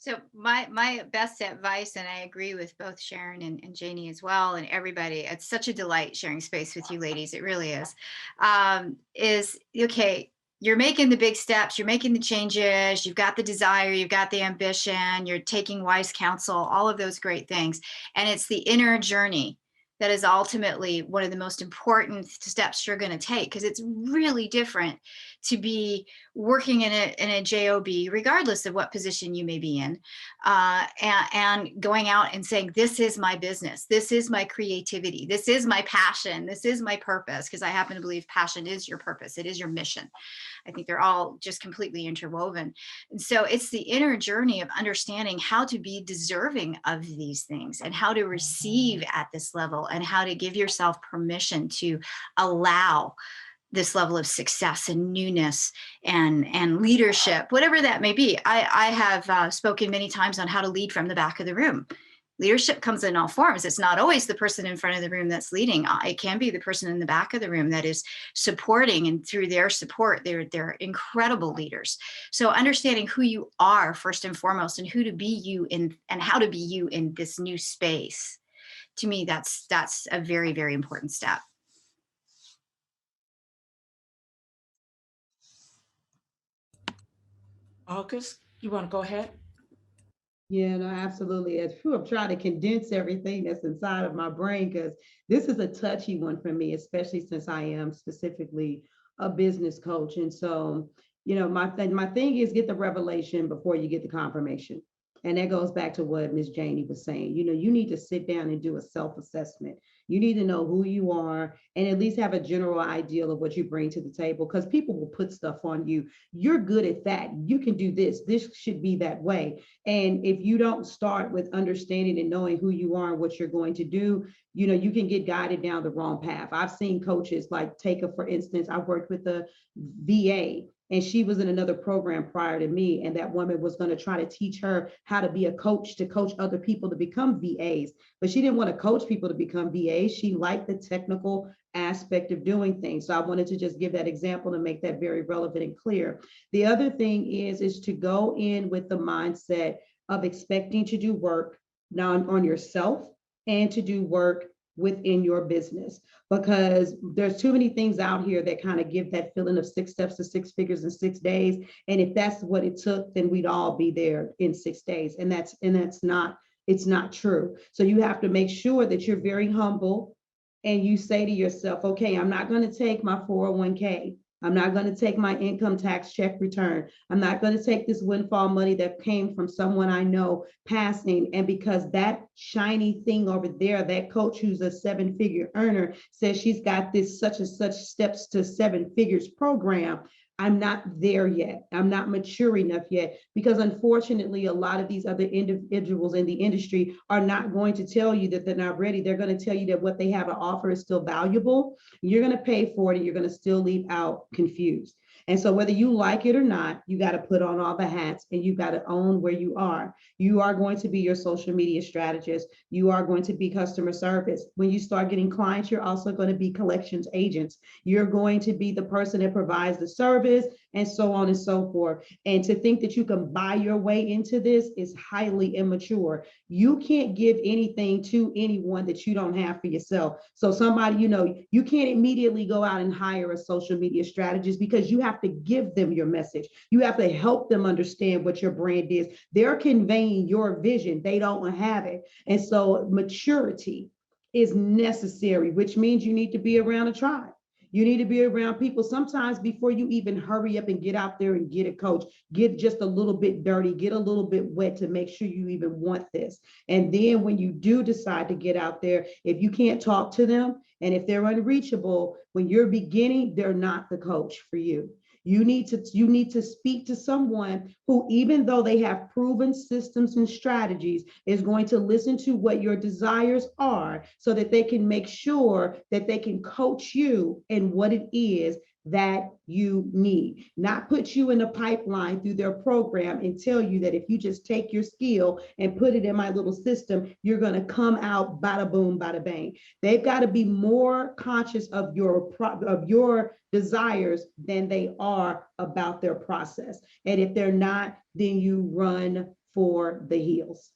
So my best advice, and I agree with both Sharon and Janie as well, and everybody, it's such a delight sharing space with you ladies, it really is okay, you're making the big steps, you're making the changes, you've got the desire, you've got the ambition, you're taking wise counsel, all of those great things. And it's the inner journey that is ultimately one of the most important steps you're going to take, because it's really different to be working in a job, regardless of what position you may be in, and going out and saying, this is my business, this is my creativity, this is my passion, this is my purpose, because I happen to believe passion is your purpose, it is your mission. I think they're all just completely interwoven. And so it's the inner journey of understanding how to be deserving of these things and how to receive at this level and how to give yourself permission to allow this level of success and newness and leadership, whatever that may be. I have spoken many times on how to lead from the back of the room. Leadership comes in all forms. It's not always the person in front of the room that's leading. It can be the person in the back of the room that is supporting, and through their support, they're incredible leaders. So understanding who you are first and foremost, and who to be you in, and how to be you in this new space. To me, that's a very, very important step. Auguste, you want to go ahead? Yeah, no, absolutely. It's true. I'm trying to condense everything that's inside of my brain because this is a touchy one for me, especially since I am specifically a business coach. And so, my thing is get the revelation before you get the confirmation. And that goes back to what Miss Janie was saying. You need to sit down and do a self-assessment. You need to know who you are and at least have a general idea of what you bring to the table, because people will put stuff on you. You're good at that. You can do this. This should be that way. And if you don't start with understanding and knowing who you are and what you're going to do, you can get guided down the wrong path. I've seen coaches like for instance, I worked with a VA, and she was in another program prior to me. And that woman was going to try to teach her how to be a coach, to coach other people to become VAs. But she didn't want to coach people to become VAs. She liked the technical aspect of doing things. So I wanted to just give that example to make that very relevant and clear. The other thing is to go in with the mindset of expecting to do work now on yourself and to do work within your business, because there's too many things out here that kind of give that feeling of 6 steps to 6 figures in 6 days. And if that's what it took, then we'd all be there in 6 days. And it's not true. So you have to make sure that you're very humble and you say to yourself, okay, I'm not going to take my 401k. I'm not going to take my income tax check return. I'm not going to take this windfall money that came from someone I know passing. And because that shiny thing over there, that coach who's a 7-figure earner says she's got this such and such steps to 7 figures program, I'm not there yet. I'm not mature enough yet, because unfortunately, a lot of these other individuals in the industry are not going to tell you that they're not ready. They're going to tell you that what they have to offer is still valuable. You're going to pay for it, and you're going to still leave out confused. And so whether you like it or not, you got to put on all the hats and you got to own where you are. You are going to be your social media strategist. You are going to be customer service. When you start getting clients, you're also going to be collections agents. You're going to be the person that provides the service, and so on and so forth. And to think that you can buy your way into this is highly immature. You can't give anything to anyone that you don't have for yourself. So somebody, you can't immediately go out and hire a social media strategist, because you have to give them your message. You have to help them understand what your brand is. They're conveying your vision. They don't have it. And so maturity is necessary, which means you need to be around a tribe. You need to be around people sometimes before you even hurry up and get out there and get a coach, get just a little bit dirty, get a little bit wet to make sure you even want this. And then when you do decide to get out there, if you can't talk to them and if they're unreachable, when you're beginning, they're not the coach for you. You need to speak to someone who, even though they have proven systems and strategies, is going to listen to what your desires are so that they can make sure that they can coach you in what it is that you need, not put you in a pipeline through their program and tell you that if you just take your skill and put it in my little system, you're going to come out bada boom, bada bang. They've got to be more conscious of your desires than they are about their process. And if they're not, then you run for the hills.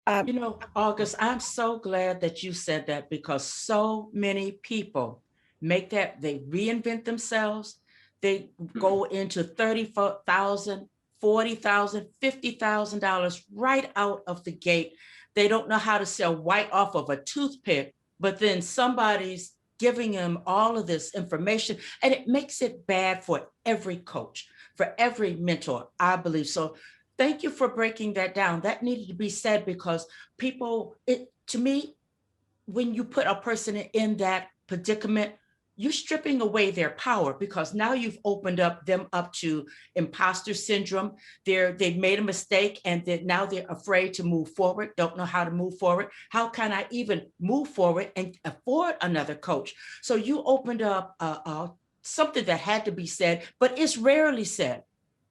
You know, Auguste, I'm so glad that you said that, because so many people make that, they reinvent themselves. They go into $30,000, $40,000, $50,000 right out of the gate. They don't know how to sell white off of a toothpick, but then somebody's giving them all of this information, and it makes it bad for every coach, for every mentor, I believe. So thank you for breaking that down. That needed to be said, because people, to me, when you put a person in that predicament, you're stripping away their power, because now you've opened them up to imposter syndrome. They've made a mistake, and now they're afraid to move forward, don't know how to move forward. How can I even move forward and afford another coach? So you opened up something that had to be said, but it's rarely said.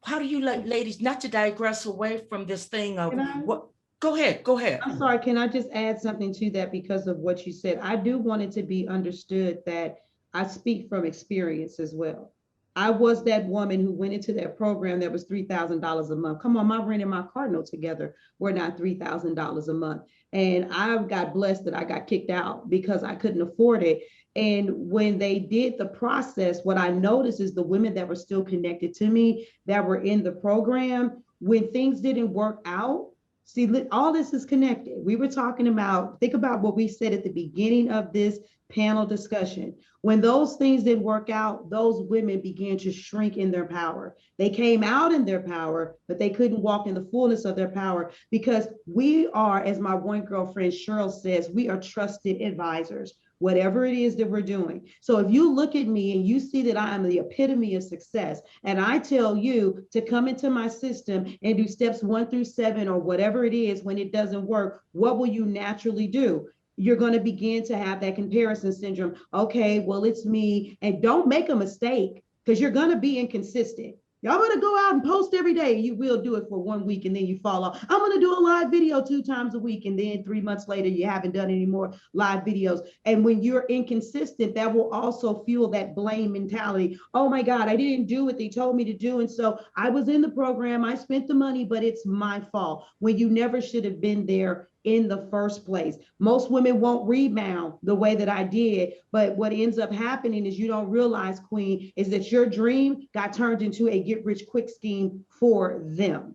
How do you let ladies, not to digress away from this thing of what? Go ahead. I'm sorry, can I just add something to that because of what you said? I do want it to be understood that I speak from experience as well. I was that woman who went into that program that was $3,000 a month. Come on, my rent and my car note together were not $3,000 a month. And I got blessed that I got kicked out because I couldn't afford it. And when they did the process, what I noticed is the women that were still connected to me, that were in the program, when things didn't work out, see, all this is connected. We were talking about, think about what we said at the beginning of this panel discussion. When those things didn't work out, those women began to shrink in their power. They came out in their power, but they couldn't walk in the fullness of their power, because we are, as my one girlfriend Cheryl says, we are trusted advisors, whatever it is that we're doing. So if you look at me and you see that I am the epitome of success, and I tell you to come into my system and do steps 1 through 7 or whatever it is, when it doesn't work, what will you naturally do? You're going to begin to have that comparison syndrome. Okay, well, it's me. And don't make a mistake, because you're going to be inconsistent. Y'all want to go out and post every day. You will do it for 1 week and then you fall off. I'm going to do a live video 2 times a week. And then 3 months later, you haven't done any more live videos. And when you're inconsistent, that will also fuel that blame mentality. Oh my God, I didn't do what they told me to do. And so I was in the program, I spent the money, but it's my fault, when you never should have been there in the first place. Most women won't rebound the way that I did, but what ends up happening is you don't realize, Queen, is that your dream got turned into a get rich quick scheme for them.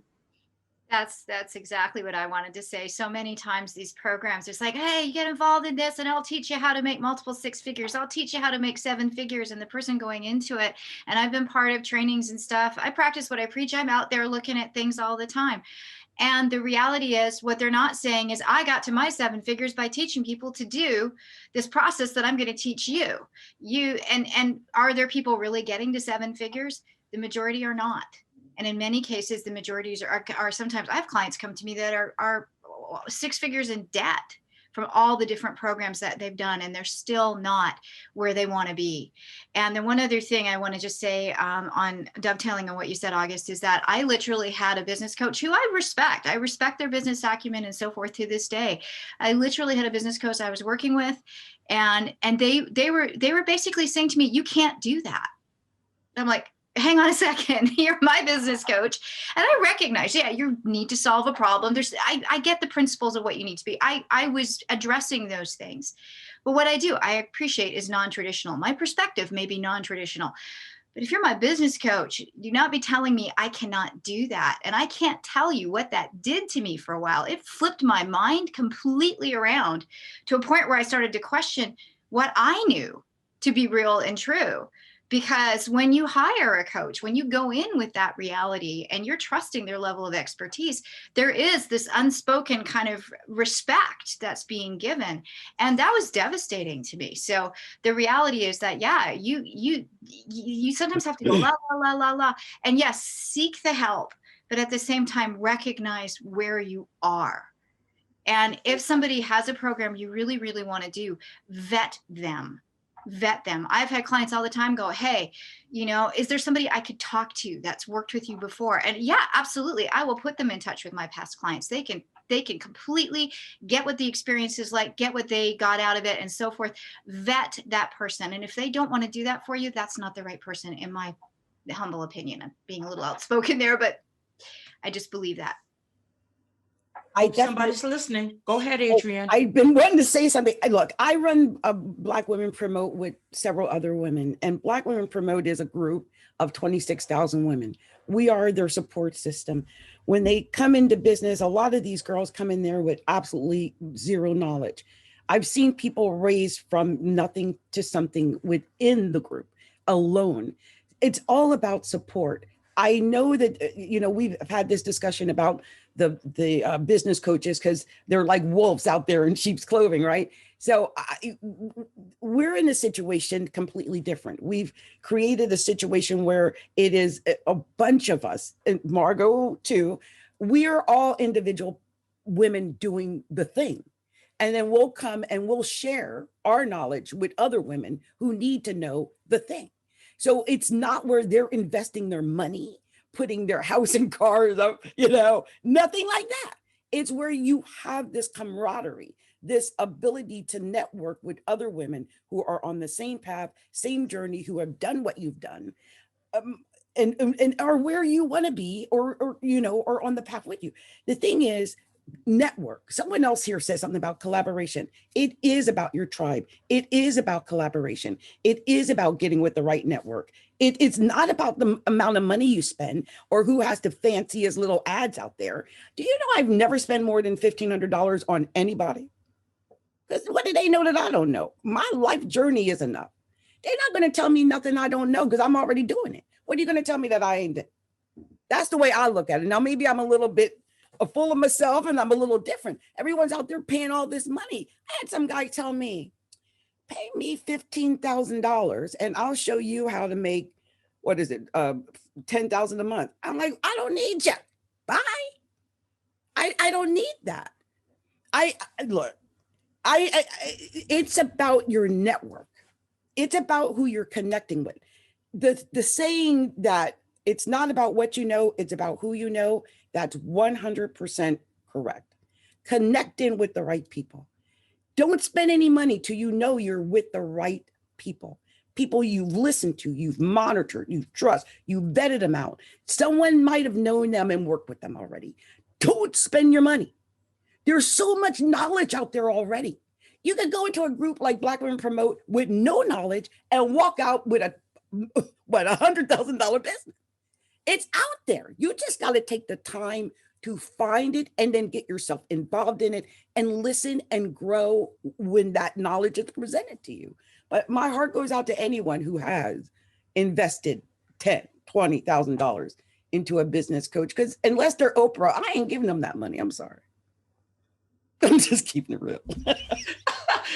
That's exactly what I wanted to say. So many times these programs, it's like, hey, you get involved in this and I'll teach you how to make multiple 6 figures. I'll teach you how to make 7 figures. And the person going into it, and I've been part of trainings and stuff. I practice what I preach. I'm out there looking at things all the time. And the reality is, what they're not saying is, I got to my 7 figures by teaching people to do this process that I'm going to teach you. And are there people really getting to 7 figures? The majority are not. And in many cases, the majorities are sometimes, I have clients come to me that are 6 figures in debt from all the different programs that they've done, and they're still not where they want to be. And then one other thing I want to just say on dovetailing on what you said, Auguste, is that I literally had a business coach who I respect. I respect their business acumen and so forth to this day. I literally had a business coach I was working with, and they were basically saying to me, you can't do that. I'm like, hang on a second, you're my business coach. And I recognize, yeah, you need to solve a problem. I get the principles of what you need to be. I was addressing those things. But what I appreciate is non-traditional. My perspective may be non-traditional. But if you're my business coach, do not be telling me I cannot do that. And I can't tell you what that did to me for a while. It flipped my mind completely around to a point where I started to question what I knew to be real and true. Because when you hire a coach, when you go in with that reality and you're trusting their level of expertise, there is this unspoken kind of respect that's being given. And that was devastating to me. So the reality is that, yeah, you sometimes have to go la, la, la, la, la. And yes, seek the help, but at the same time, recognize where you are. And if somebody has a program you really, really want to do, vet them. I've had clients all the time go, hey, is there somebody I could talk to that's worked with you before? And yeah, absolutely. I will put them in touch with my past clients. They can completely get what the experience is like, get what they got out of it and so forth. Vet that person. And if they don't want to do that for you, that's not the right person, in my humble opinion. I'm being a little outspoken there, but I just believe that. Somebody's listening. Go ahead, Adrienne. I've been wanting to say something. Look, I run a Black Women Promote with several other women, and Black Women Promote is a group of 26,000 women. We are their support system. When they come into business, a lot of these girls come in there with absolutely zero knowledge. I've seen people raise from nothing to something within the group alone. It's all about support. I know that, we've had this discussion about the business coaches, because they're like wolves out there in sheep's clothing, right? So we're in a situation completely different. We've created a situation where it is a bunch of us, and Margo too. We are all individual women doing the thing. And then we'll come and we'll share our knowledge with other women who need to know the thing. So it's not where they're investing their money, putting their house and cars up, nothing like that. It's where you have this camaraderie, this ability to network with other women who are on the same path, same journey, who have done what you've done, and are where you want to be, or on the path with you. The thing is, network. Someone else here says something about collaboration. It is about your tribe. It is about collaboration. It is about getting with the right network. It's not about the amount of money you spend or who has the fanciest little ads out there. Do you know I've never spent more than $1,500 on anybody? Because what do they know that I don't know? My life journey is enough. They're not going to tell me nothing I don't know, because I'm already doing it. What are you going to tell me that I ain't doing? That's the way I look at it. Now, maybe I'm a little bit full of myself and I'm a little different. Everyone's out there paying all this money. I had some guy tell me, pay me $15,000 and I'll show you how to make, $10,000 a month. I'm like, I don't need you. Bye. I don't need that. It's about your network. It's about who you're connecting with. The saying that it's not about what you know, it's about who you know, that's 100% correct. Connect in with the right people. Don't spend any money till you know you're with the right people. People you've listened to, you've monitored, you trust, you vetted them out. Someone might have known them and worked with them already. Don't spend your money. There's so much knowledge out there already. You can go into a group like Black Women Promote with no knowledge and walk out with a $100,000 business. It's out there. You just got to take the time to find it and then get yourself involved in it and listen and grow when that knowledge is presented to you. But my heart goes out to anyone who has invested $10,000, $20,000 into a business coach, because unless they're Oprah, I ain't giving them that money. I'm sorry. I'm just keeping it real.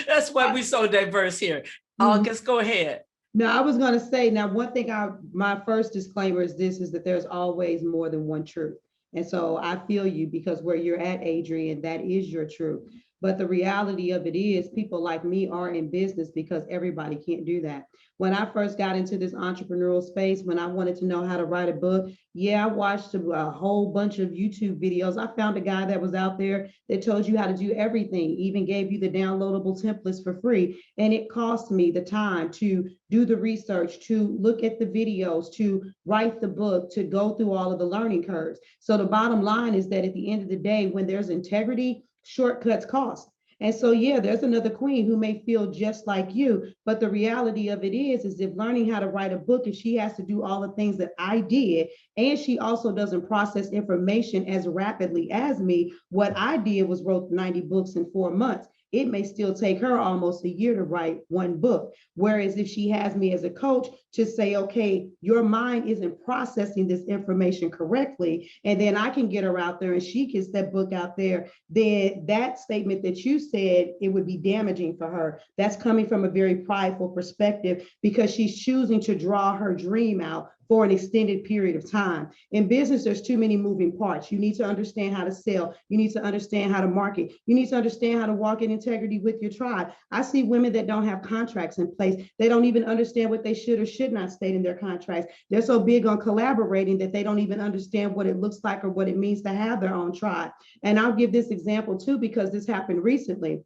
That's why we're so diverse here. Auguste, go ahead. No, I was going to say, now, one thing my first disclaimer is this, is that there's always more than one truth. And so I feel you, because where you're at, Adrienne, that is your truth. But the reality of it is, people like me are in business because everybody can't do that. When I first got into this entrepreneurial space, when I wanted to know how to write a book, I watched a whole bunch of YouTube videos. I found a guy that was out there that told you how to do everything, even gave you the downloadable templates for free. And it cost me the time to do the research, to look at the videos, to write the book, to go through all of the learning curves. So the bottom line is that at the end of the day, when there's integrity, shortcuts cost. And so, there's another queen who may feel just like you, but the reality of it is if learning how to write a book, if she has to do all the things that I did, and she also doesn't process information as rapidly as me, what I did was wrote 90 books in 4 months. it may still take her almost a year to write one book. Whereas if she has me as a coach to say, okay, your mind isn't processing this information correctly, and then I can get her out there and she gets that book out there, then that statement that you said, it would be damaging for her. That's coming from a very prideful perspective because she's choosing to draw her dream out for an extended period of time. In business, there's too many moving parts. You need to understand how to sell. You need to understand how to market. You need to understand how to walk in integrity with your tribe. I see women that don't have contracts in place. They don't even understand what they should or should not state in their contracts. They're so big on collaborating that they don't even understand what it looks like or what it means to have their own tribe. And I'll give this example too, because this happened recently.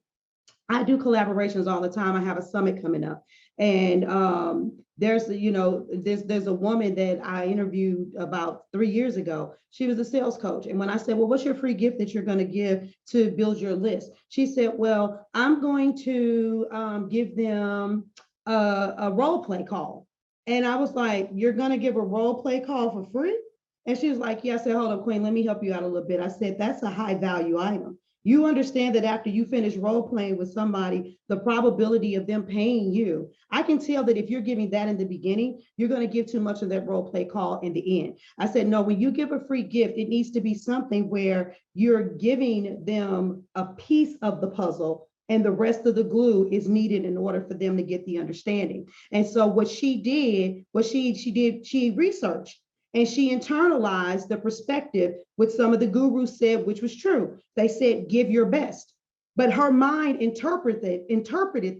I do collaborations all the time. I have a summit coming up, and there's a woman that I interviewed about 3 years ago. She was a sales coach, and when I said, well, what's your free gift that you're going to give to build your list? She said, well, I'm going to give them a role play call. And I was like, you're going to give a role play call for free? And she was like, yeah. I said, hold on, Queen, let me help you out a little bit. I said, that's a high value item. You understand that after you finish role playing with somebody, the probability of them paying you, I can tell that if you're giving that in the beginning, you're going to give too much of that role play call in the end. I said, no, when you give a free gift, it needs to be something where you're giving them a piece of the puzzle and the rest of the glue is needed in order for them to get the understanding. And so what she did was she researched. And she internalized the perspective, which some of the gurus said, which was true. They said, give your best. But her mind interpreted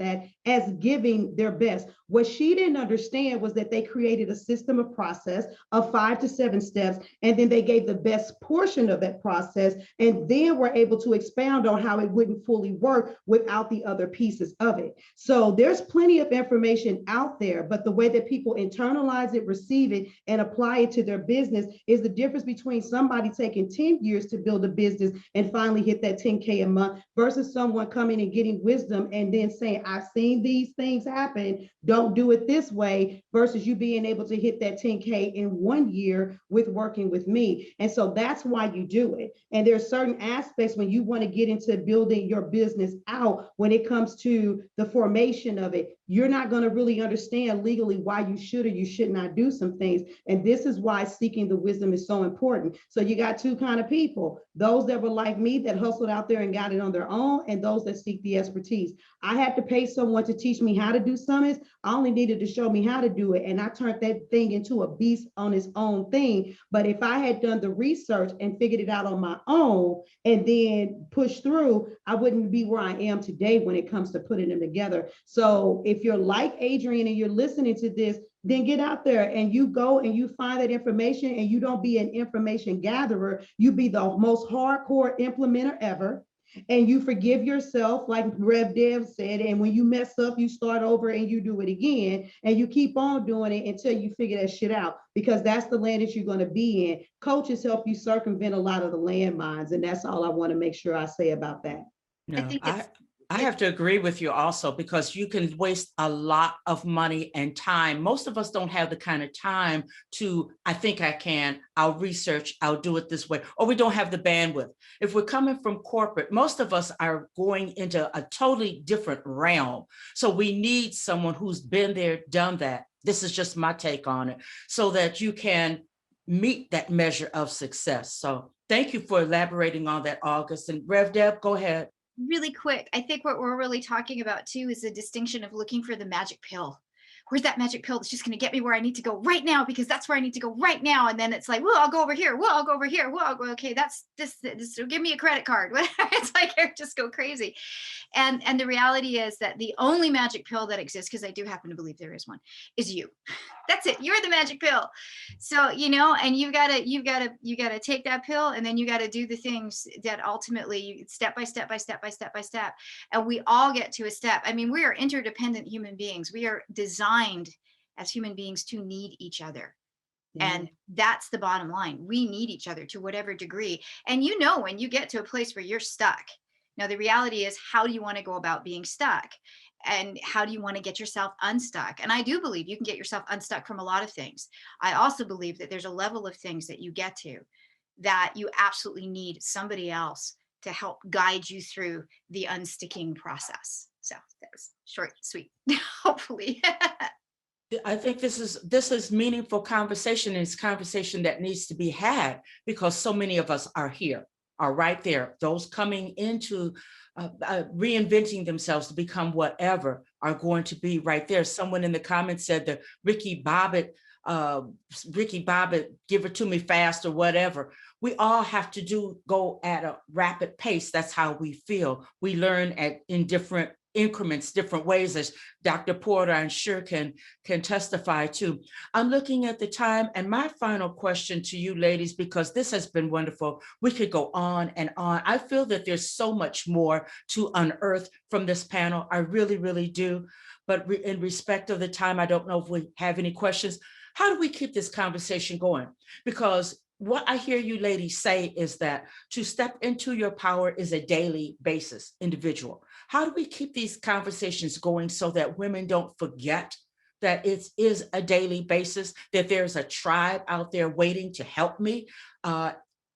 that as giving their best. What she didn't understand was that they created a system of process of 5 to 7 steps, and then they gave the best portion of that process, and then were able to expound on how it wouldn't fully work without the other pieces of it. So there's plenty of information out there, but the way that people internalize it, receive it, and apply it to their business is the difference between somebody taking 10 years to build a business and finally hit that 10K a month versus someone coming and getting wisdom and then saying, I've seen these things happen, don't do it this way, versus you being able to hit that 10K in 1 year with working with me. And so that's why you do it. And there's certain aspects when you want to get into building your business out, when it comes to the formation of it, you're not going to really understand legally why you should or you should not do some things. And this is why seeking the wisdom is so important. So you got two kind of people, those that were like me that hustled out there and got it on their own, and those that seek the expertise. I had to pay someone to teach me how to do summits. I only needed to show me how to do it. And I turned that thing into a beast on its own thing. But if I had done the research and figured it out on my own and then pushed through, I wouldn't be where I am today when it comes to putting them together. So if you're like Adrienne and you're listening to this, then get out there and you go and you find that information, and you don't be an information gatherer. You be the most hardcore implementer ever. And you forgive yourself, like Rev Dev said, and when you mess up, you start over and you do it again, and you keep on doing it until you figure that shit out, because that's the land that you're going to be in. Coaches help you circumvent a lot of the landmines, and that's all I want to make sure I say about that. No, I have to agree with you also, because you can waste a lot of money and time. Most of us don't have the kind of time to, I think I can, I'll research, I'll do it this way, or we don't have the bandwidth. If we're coming from corporate, most of us are going into a totally different realm. So we need someone who's been there, done that. This is just my take on it, so that you can meet that measure of success. So thank you for elaborating on that, Auguste. And Rev Deb, go ahead. Really quick, I think what we're really talking about too is the distinction of looking for the magic pill. Where's that magic pill that's just going to get me where I need to go right now, because that's where I need to go right now. And then it's like, well, I'll go over here. Well, I'll go over here. Well, I'll go, okay, that's this, so give me a credit card. It's like, I just go crazy. And the reality is that the only magic pill that exists, because I do happen to believe there is one, is you. That's it. You're the magic pill. So, you know, and you gotta take that pill, and then you got to do the things that ultimately you step by step. And we all get to a step. I mean, we are interdependent human beings. We are designed as human beings to need each other. And that's the bottom line. We need each other to whatever degree. And you know, when you get to a place where you're stuck, now the reality is, how do you want to go about being stuck? And how do you want to get yourself unstuck? And I do believe you can get yourself unstuck from a lot of things. I also believe that there's a level of things that you get to that you absolutely need somebody else to help guide you through the unsticking process. So that was short, sweet, hopefully. I think this is meaningful conversation, and it's conversation that needs to be had because so many of us are right there. Those coming into reinventing themselves to become whatever are going to be right there. Someone in the comments said that Ricky Bobbitt, give it to me fast or whatever. We all have to go at a rapid pace. That's how we feel. We learn in different increments, different ways, as Dr. Porter, I'm sure, can testify to. I'm looking at the time, and my final question to you ladies, because this has been wonderful. We could go on and on. I feel that there's so much more to unearth from this panel. I really, really do. But in respect of the time, I don't know if we have any questions. How do we keep this conversation going? Because what I hear you ladies say is that to step into your power is a daily basis, individual. How do we keep these conversations going so that women don't forget that it is a daily basis, that there's a tribe out there waiting to help me?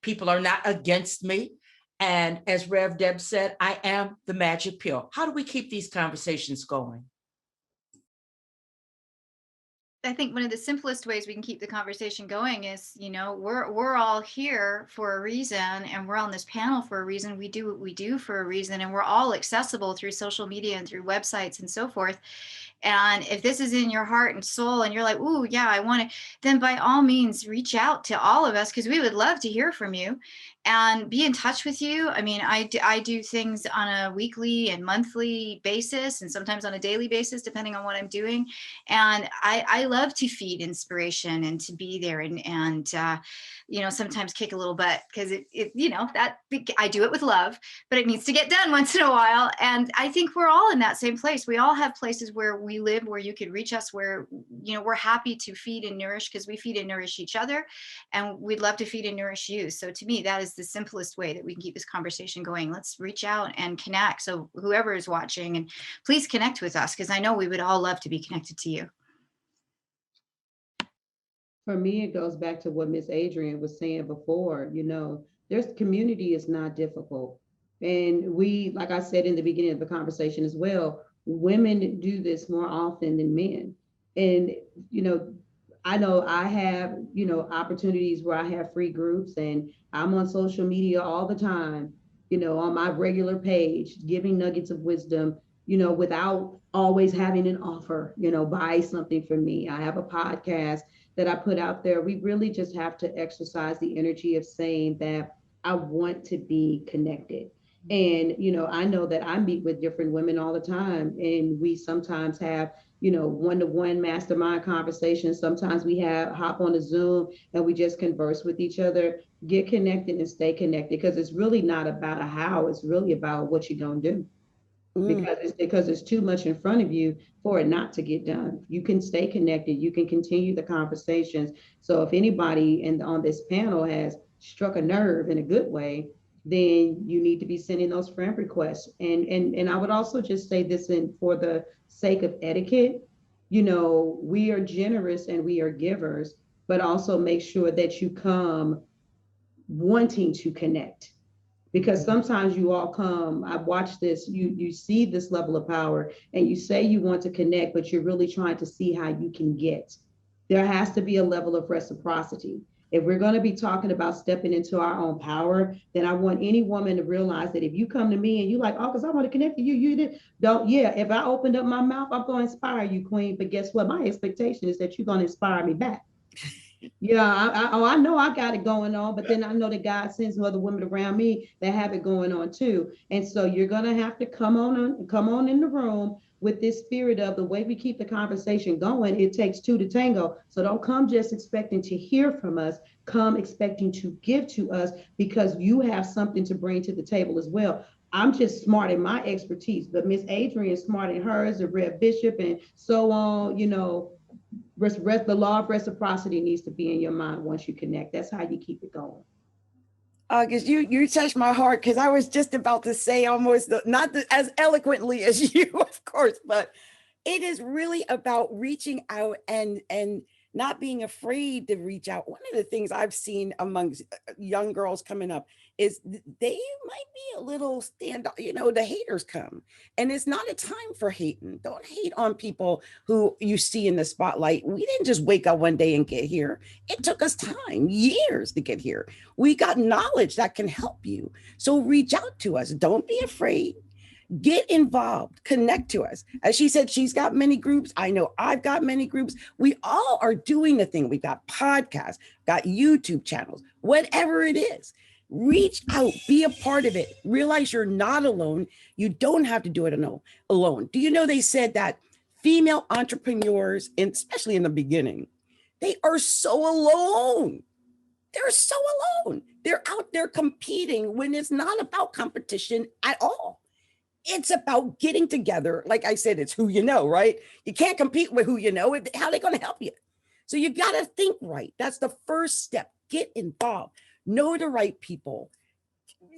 People are not against me. And as Rev Deb said, I am the magic pill. How do we keep these conversations going? I think one of the simplest ways we can keep the conversation going is, we're all here for a reason, and we're on this panel for a reason. We do what we do for a reason, and we're all accessible through social media and through websites and so forth. And if this is in your heart and soul and you're like, ooh, yeah, I want to, then by all means, reach out to all of us, because we would love to hear from you and be in touch with you. I mean, I do things on a weekly and monthly basis, and sometimes on a daily basis, depending on what I'm doing. And I love to feed inspiration and to be there and sometimes kick a little butt, because that I do it with love, but it needs to get done once in a while. And I think we're all in that same place. We all have places where we live, where you could reach us, where, we're happy to feed and nourish, because we feed and nourish each other, and we'd love to feed and nourish you. So to me, that is the simplest way that we can keep this conversation going. Let's reach out and connect. So whoever is watching, and please connect with us, because I know we would all love to be connected to you. For me, it goes back to what Miss Adrienne was saying before. There's community is not difficult. And we, like I said in the beginning of the conversation as well, women do this more often than men. And, I know I have, opportunities where I have free groups, and I'm on social media all the time, on my regular page, giving nuggets of wisdom, without always having an offer, buy something from me. I have a podcast that I put out there. We really just have to exercise the energy of saying that I want to be connected. And, I know that I meet with different women all the time, and we sometimes have, one-to-one mastermind conversations. Sometimes we hop on a Zoom and we just converse with each other. Get connected and stay connected, because it's really not about a how, it's really about what you're going to do. Because it's too much in front of you for it not to get done. You can stay connected. You can continue the conversations. So if anybody on this panel has struck a nerve in a good way, then you need to be sending those friend requests. And I would also just say this, for the sake of etiquette, we are generous and we are givers, but also make sure that you come wanting to connect. Because sometimes you all come, I've watched this, you see this level of power and you say you want to connect, but you're really trying to see how you can get. There has to be a level of reciprocity. If we're going to be talking about stepping into our own power, then I want any woman to realize that if you come to me and you like, oh, because I want to connect to you, if I opened up my mouth, I'm going to inspire you, queen. But guess what? My expectation is that you're going to inspire me back. I know I got it going on, but then I know that God sends other women around me that have it going on too. And so you're gonna have to come on in the room with this spirit of the way we keep the conversation going. It takes two to tango. So don't come just expecting to hear from us. Come expecting to give to us, because you have something to bring to the table as well. I'm just smart in my expertise, but Miss Adrienne is smart in hers, the Rev Bishop, and so on. The law of reciprocity needs to be in your mind once you connect. That's how you keep it going. Because you touched my heart, because I was just about to say almost not as eloquently as you, of course, but it is really about reaching out and not being afraid to reach out. One of the things I've seen amongst young girls coming up is they might be a little stand, the haters come. And it's not a time for hating. Don't hate on people who you see in the spotlight. We didn't just wake up one day and get here. It took us time, years to get here. We got knowledge that can help you. So reach out to us. Don't be afraid. Get involved, connect to us. As she said, she's got many groups. I know I've got many groups. We all are doing the thing. We've got podcasts, got YouTube channels, whatever it is. Reach out, be a part of it. Realize you're not alone. You don't have to do it alone. Do you know they said that female entrepreneurs, and especially in the beginning, they are so alone. They're so alone. They're out there competing when it's not about competition at all. It's about getting together. Like I said, it's who you know, right? You can't compete with who you know. How are they going to help you? So you got to think right. That's the first step. Get involved. Know the right people.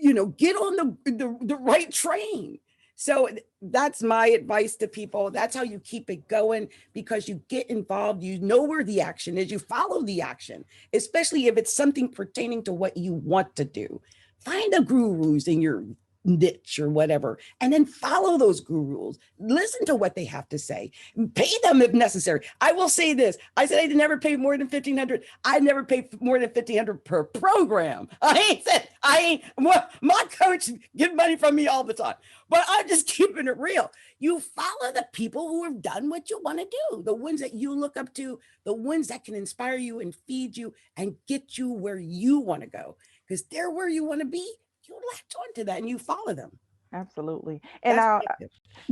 Get on the right train. So that's my advice to people. That's how you keep it going, because you get involved. You know where the action is. You follow the action, especially if it's something pertaining to what you want to do. Find the gurus in your niche or whatever, and then follow those gurus. Listen to what they have to say. Pay them if necessary. I will say this. I said I never pay more than $1,500. I never pay more than $1,500 per program. My coach get money from me all the time, but I'm just keeping it real. You follow the people who have done what you want to do, the ones that you look up to, the ones that can inspire you and feed you and get you where you want to go, because they're where you want to be. You latch onto that and you follow them. Absolutely. And I'll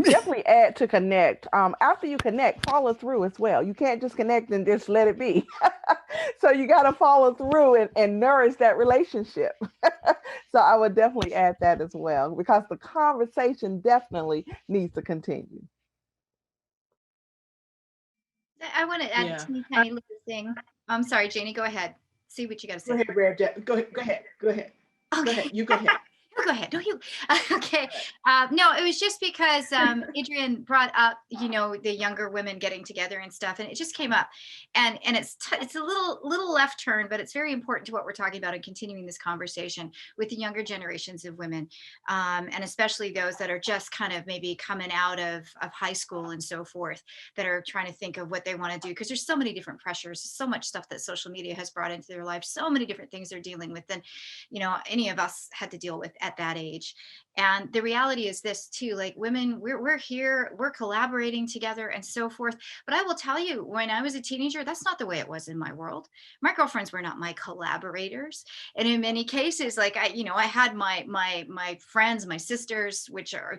definitely add to connect. After you connect, follow through as well. You can't just connect and just let it be. So you got to follow through and nourish that relationship. So I would definitely add that as well, because the conversation definitely needs to continue. I want to add a teeny tiny little thing. I'm sorry, Janie, go ahead. See what you got to say. Go ahead, Brad. Go ahead. Okay. Go ahead. You go ahead. Go ahead. No, you. Okay. No, it was just because Adrienne brought up, the younger women getting together and stuff, and it just came up, and it's a little left turn, but it's very important to what we're talking about and continuing this conversation with the younger generations of women, and especially those that are just kind of maybe coming out of high school and so forth, that are trying to think of what they want to do, because there's so many different pressures, so much stuff that social media has brought into their life, so many different things they're dealing with than any of us had to deal with at that age. And the reality is this too, like women, we're here, we're collaborating together and so forth. But I will tell you, when I was a teenager, that's not the way it was in my world. My girlfriends were not my collaborators. And in many cases, like I had my friends, my sisters,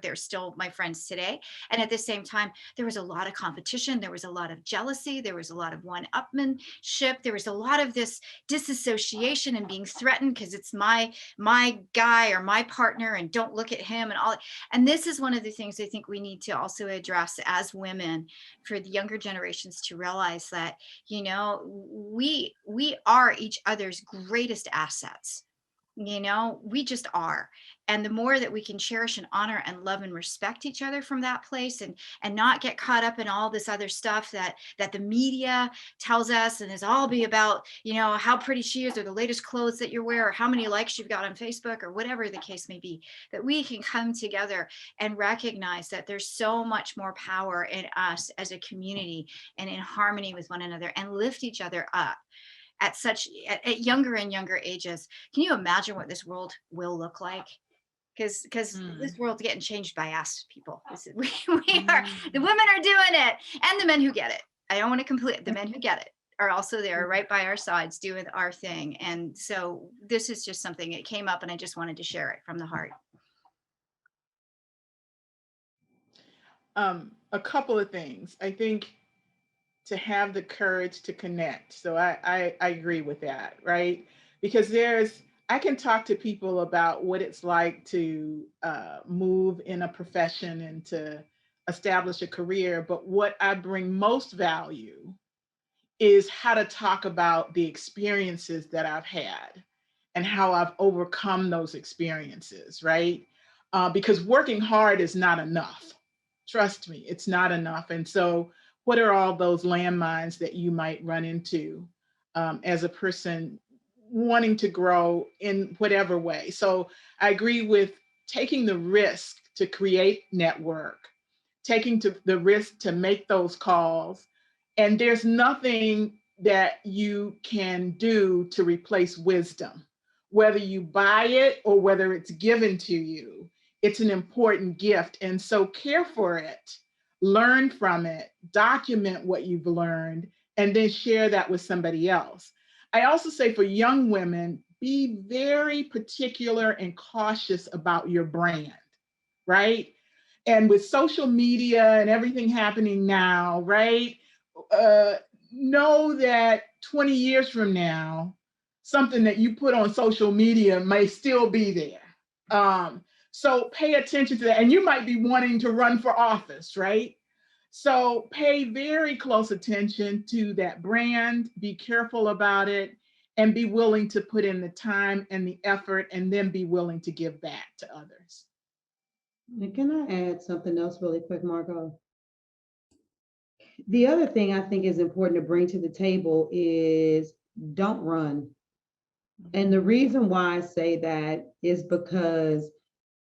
they're still my friends today. And at the same time, there was a lot of competition. There was a lot of jealousy. There was a lot of one-upmanship. There was a lot of this disassociation and being threatened because it's my guy or my partner, and don't look at him and all. And this is one of the things I think we need to also address as women, for the younger generations to realize that, we are each other's greatest assets. We just are. And the more that we can cherish and honor and love and respect each other from that place, and not get caught up in all this other stuff that the media tells us, and is all be about, how pretty she is, or the latest clothes that you wear, or how many likes you've got on Facebook, or whatever the case may be, that we can come together and recognize that there's so much more power in us as a community, and in harmony with one another, and lift each other up at younger and younger ages. Can you imagine what this world will look like? Because this world's getting changed by us people. We are, the women are doing it, and the men who get it. I don't want to complete, the men who get it are also there right by our sides doing our thing. And so this is just something that came up, and I just wanted to share it from the heart. A couple of things. I think to have the courage to connect. So I agree with that, right? Because I can talk to people about what it's like to move in a profession and to establish a career, but what I bring most value is how to talk about the experiences that I've had and how I've overcome those experiences, right? Because working hard is not enough. Trust me, it's not enough. And so what are all those landmines that you might run into as a person wanting to grow in whatever way? So I agree with taking the risk to create network, taking the risk to make those calls. And there's nothing that you can do to replace wisdom, whether you buy it or whether it's given to you. It's an important gift. And so care for it, learn from it, document what you've learned, and then share that with somebody else. I also say for young women, be very particular and cautious about your brand, right? And with social media and everything happening now, right? Know that 20 years from now, something that you put on social media may still be there. So pay attention to that. And you might be wanting to run for office, right? So pay very close attention to that brand, be careful about it, and be willing to put in the time and the effort, and then be willing to give back to others. Can I add something else really quick, Margo? The other thing I think is important to bring to the table is don't run. And the reason why I say that is because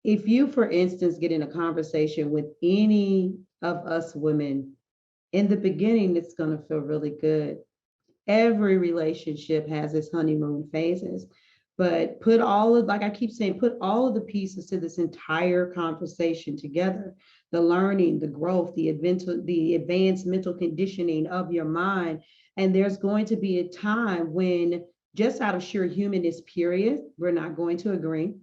if you, for instance, get in a conversation with any of us women, in the beginning, it's going to feel really good. Every relationship has its honeymoon phases, but put all of, like I keep saying, put all of the pieces to this entire conversation together. The learning, the growth, the advanced mental conditioning of your mind. And there's going to be a time when, just out of sheer humanness, period, we're not going to agree.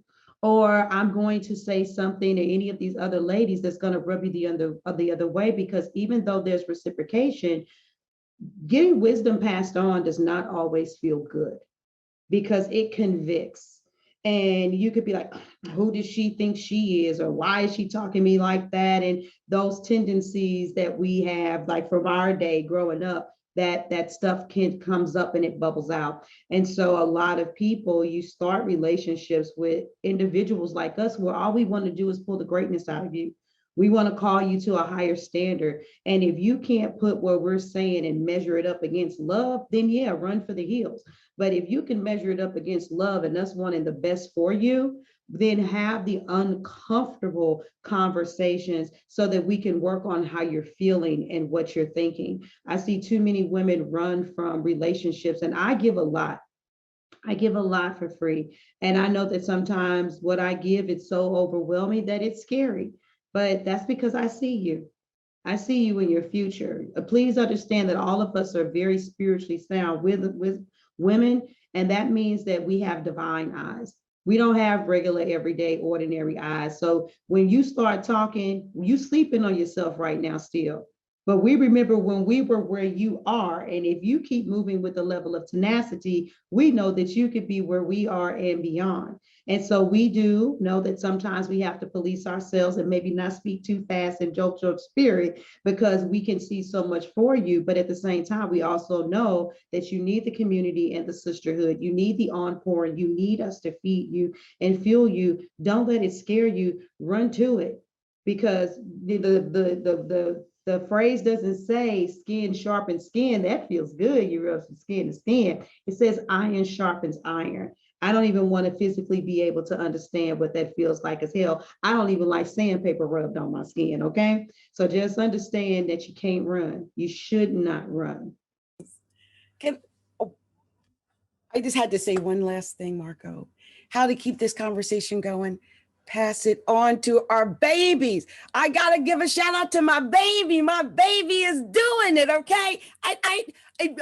Or I'm going to say something to any of these other ladies that's going to rub you the other way, because even though there's reciprocation, getting wisdom passed on does not always feel good because it convicts. And you could be like, who does she think she is? Or why is she talking to me like that? And those tendencies that we have, like from our day growing up, that stuff comes up and it bubbles out. And so a lot of people, you start relationships with individuals like us where all we want to do is pull the greatness out of you. We want to call you to a higher standard. And if you can't put what we're saying and measure it up against love, then yeah, run for the hills. But if you can measure it up against love and us wanting the best for you, then have the uncomfortable conversations so that we can work on how you're feeling and what you're thinking. I see too many women run from relationships, and I give a lot. I give a lot for free. And I know that sometimes what I give is so overwhelming that it's scary, but that's because I see you. I see you in your future. Please understand that all of us are very spiritually sound with women, and that means that we have divine eyes. We don't have regular, everyday, ordinary eyes. So when you start talking, you sleeping on yourself right now still. But we remember when we were where you are. And if you keep moving with a level of tenacity, we know that you could be where we are and beyond. And so we do know that sometimes we have to police ourselves and maybe not speak too fast and jolt your spirit because we can see so much for you. But at the same time, we also know that you need the community and the sisterhood. You need the onpouring. You need us to feed you and fuel you. Don't let it scare you. Run to it, because the phrase doesn't say skin sharpens skin. That feels good. You rub some skin to skin. It says iron sharpens iron. I don't even want to physically be able to understand what that feels like as hell. I don't even like sandpaper rubbed on my skin, okay? So just understand that you can't run. You should not run. I just had to say one last thing, Margo. How to keep this conversation going. Pass it on to our babies. I got to give a shout out to my baby. My baby is doing it, okay?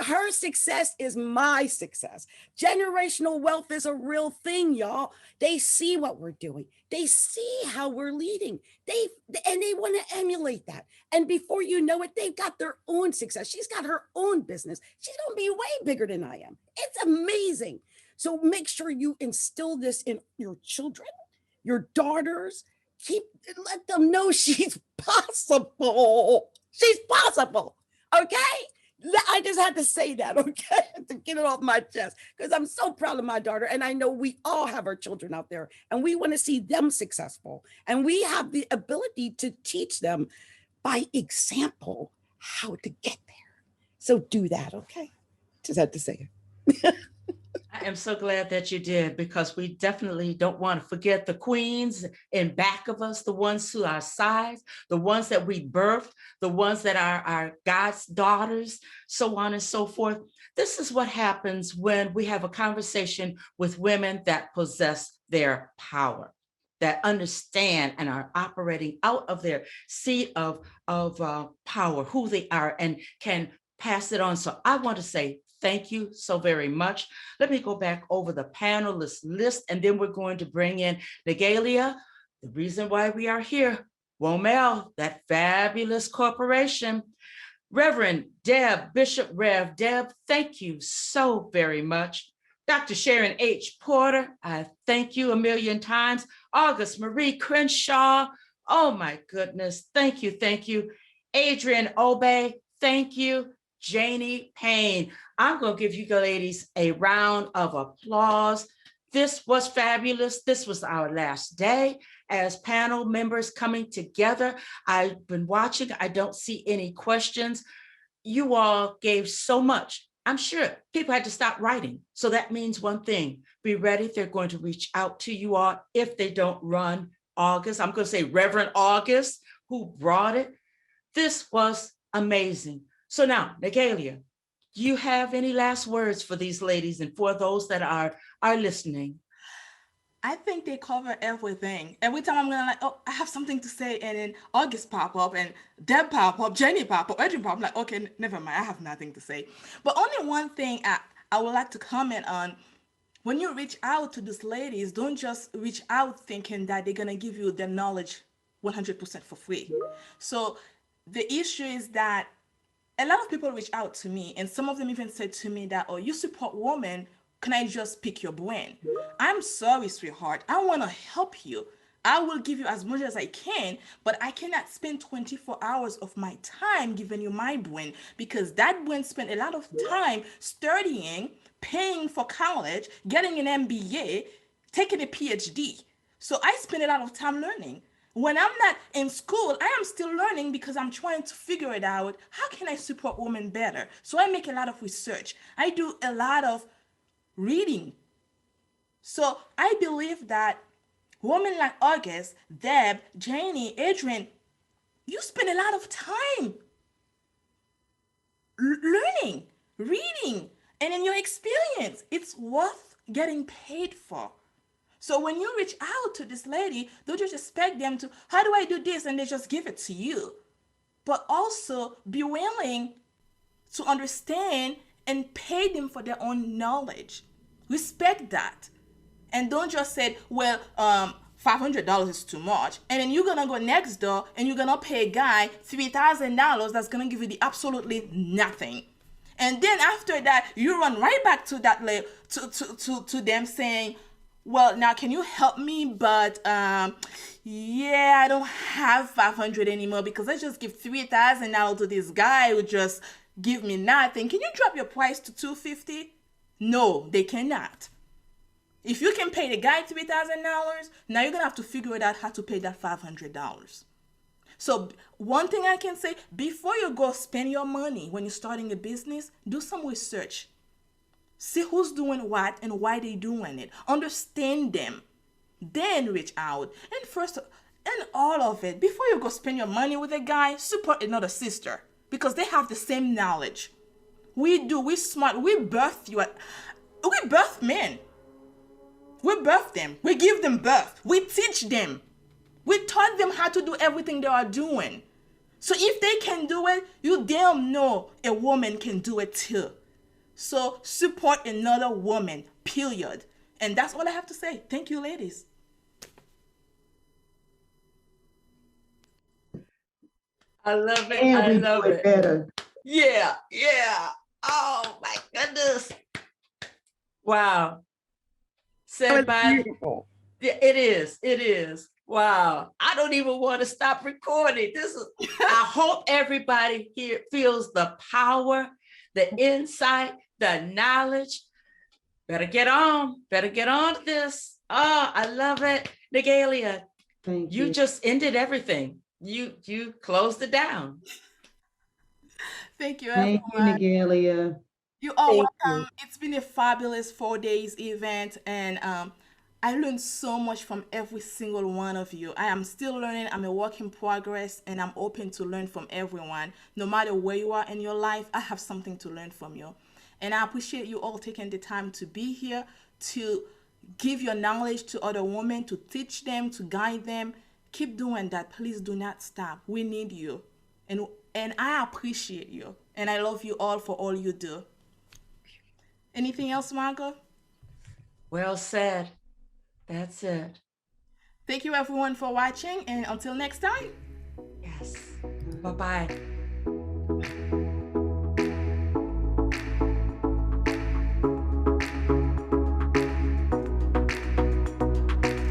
Her success is my success. Generational wealth is a real thing, y'all. They see what we're doing. They see how we're leading. They want to emulate that. And before you know it, they've got their own success. She's got her own business. She's going to be way bigger than I am. It's amazing. So make sure you instill this in your children, your daughters. Let them know she's possible. She's possible. Okay? I just had to say that, okay? To get it off my chest, because I'm so proud of my daughter. And I know we all have our children out there and we want to see them successful. And we have the ability to teach them by example how to get there. So do that, okay? Just had to say it. I am so glad that you did, because we definitely don't want to forget the queens in back of us, the ones who are our sides, the ones that we birthed, the ones that are our God's daughters, so on and so forth. This is what happens when we have a conversation with women that possess their power, that understand and are operating out of their seat of power, who they are, and can pass it on. So I want to say thank you so very much. Let me go back over the panelist list, and then we're going to bring in Negalia. The reason why we are here, WomELLE, that fabulous corporation. Reverend Deb, Bishop Rev Deb, thank you so very much. Dr. Sharon H Porter, I thank you a million times. Auguste Marie Crenshaw, oh my goodness, thank you, thank you. Adrienne Obey, thank you. Janie Payne, I'm going to give you ladies a round of applause. This was fabulous. This was our last day as panel members coming together. I've been watching. I don't see any questions. You all gave so much. I'm sure people had to stop writing. So that means one thing. Be ready. They're going to reach out to you all if they don't run Auguste. I'm going to say Reverend Auguste, who brought it. This was amazing. So now, Negalia, do you have any last words for these ladies and for those that are listening? I think they cover everything. Every time I'm gonna like, oh, I have something to say, and then August pop up, and Deb pop up, Jenny pop up, Adrienne pop up. I'm like, okay, never mind, I have nothing to say. But only one thing I would like to comment on: when you reach out to these ladies, don't just reach out thinking that they're gonna give you their knowledge 100% for free. So the issue is that a lot of people reach out to me, and some of them even said to me that, oh, you support women, can I just pick your brain? I'm sorry, sweetheart. I want to help you. I will give you as much as I can, but I cannot spend 24 hours of my time giving you my brain, because that brain spent a lot of time studying, paying for college, getting an MBA, taking a PhD. So I spend a lot of time learning. When I'm not in school, I am still learning because I'm trying to figure it out. How can I support women better? So I make a lot of research. I do a lot of reading. So I believe that women like Auguste, Deb, Janie, Adrienne, you spend a lot of time learning, reading, and in your experience, it's worth getting paid for. So when you reach out to this lady, don't just expect them to, how do I do this? And they just give it to you. But also be willing to understand and pay them for their own knowledge. Respect that. And don't just say, well, $500 is too much. And then you're going to go next door and you're going to pay a guy $3,000 that's going to give you the absolutely nothing. And then after that, you run right back to that to them saying, well, now can you help me? But yeah, I don't have 500 anymore, because let's just give $3,000 to this guy who just give me nothing. Can you drop your price to $250? No, they cannot. If you can pay the guy $3,000, now you're gonna have to figure it out how to pay that $500. So one thing I can say, before you go spend your money when you're starting a business, do some research. See who's doing what and why they're doing it. Understand them. Then reach out. And first, and all of it, before you go spend your money with a guy, support another sister, because they have the same knowledge. We're smart. We birth men. We birth them. We give them birth. We teach them. We taught them how to do everything they are doing. So if they can do it, you damn know a woman can do it too. So support another woman, period. And that's all I have to say. Thank you, ladies. I love it. And I we love do it. it better. Yeah, yeah. Oh my goodness. Wow. Said by, Beautiful. yeah, it is. It is. Wow. I don't even want to stop recording. This is, I hope everybody here feels the power, the insight, the knowledge. Better get on to this. Oh, I love it. Negalia, Thank you you. just ended everything. You closed it down. Thank you, Thank you, everyone. Negalia. You are Thank you. welcome. It's been a fabulous 4 days event, and I learned so much from every single one of you. I am still learning. I'm a work in progress, and I'm open to learn from everyone. No matter where you are in your life, I have something to learn from you. And I appreciate you all taking the time to be here, to give your knowledge to other women, to teach them, to guide them. Keep doing that. Please do not stop. We need you. And I appreciate you. And I love you all for all you do. Anything else, Margo? Well said. That's it. Thank you everyone for watching, and until next time. Yes. Bye-bye.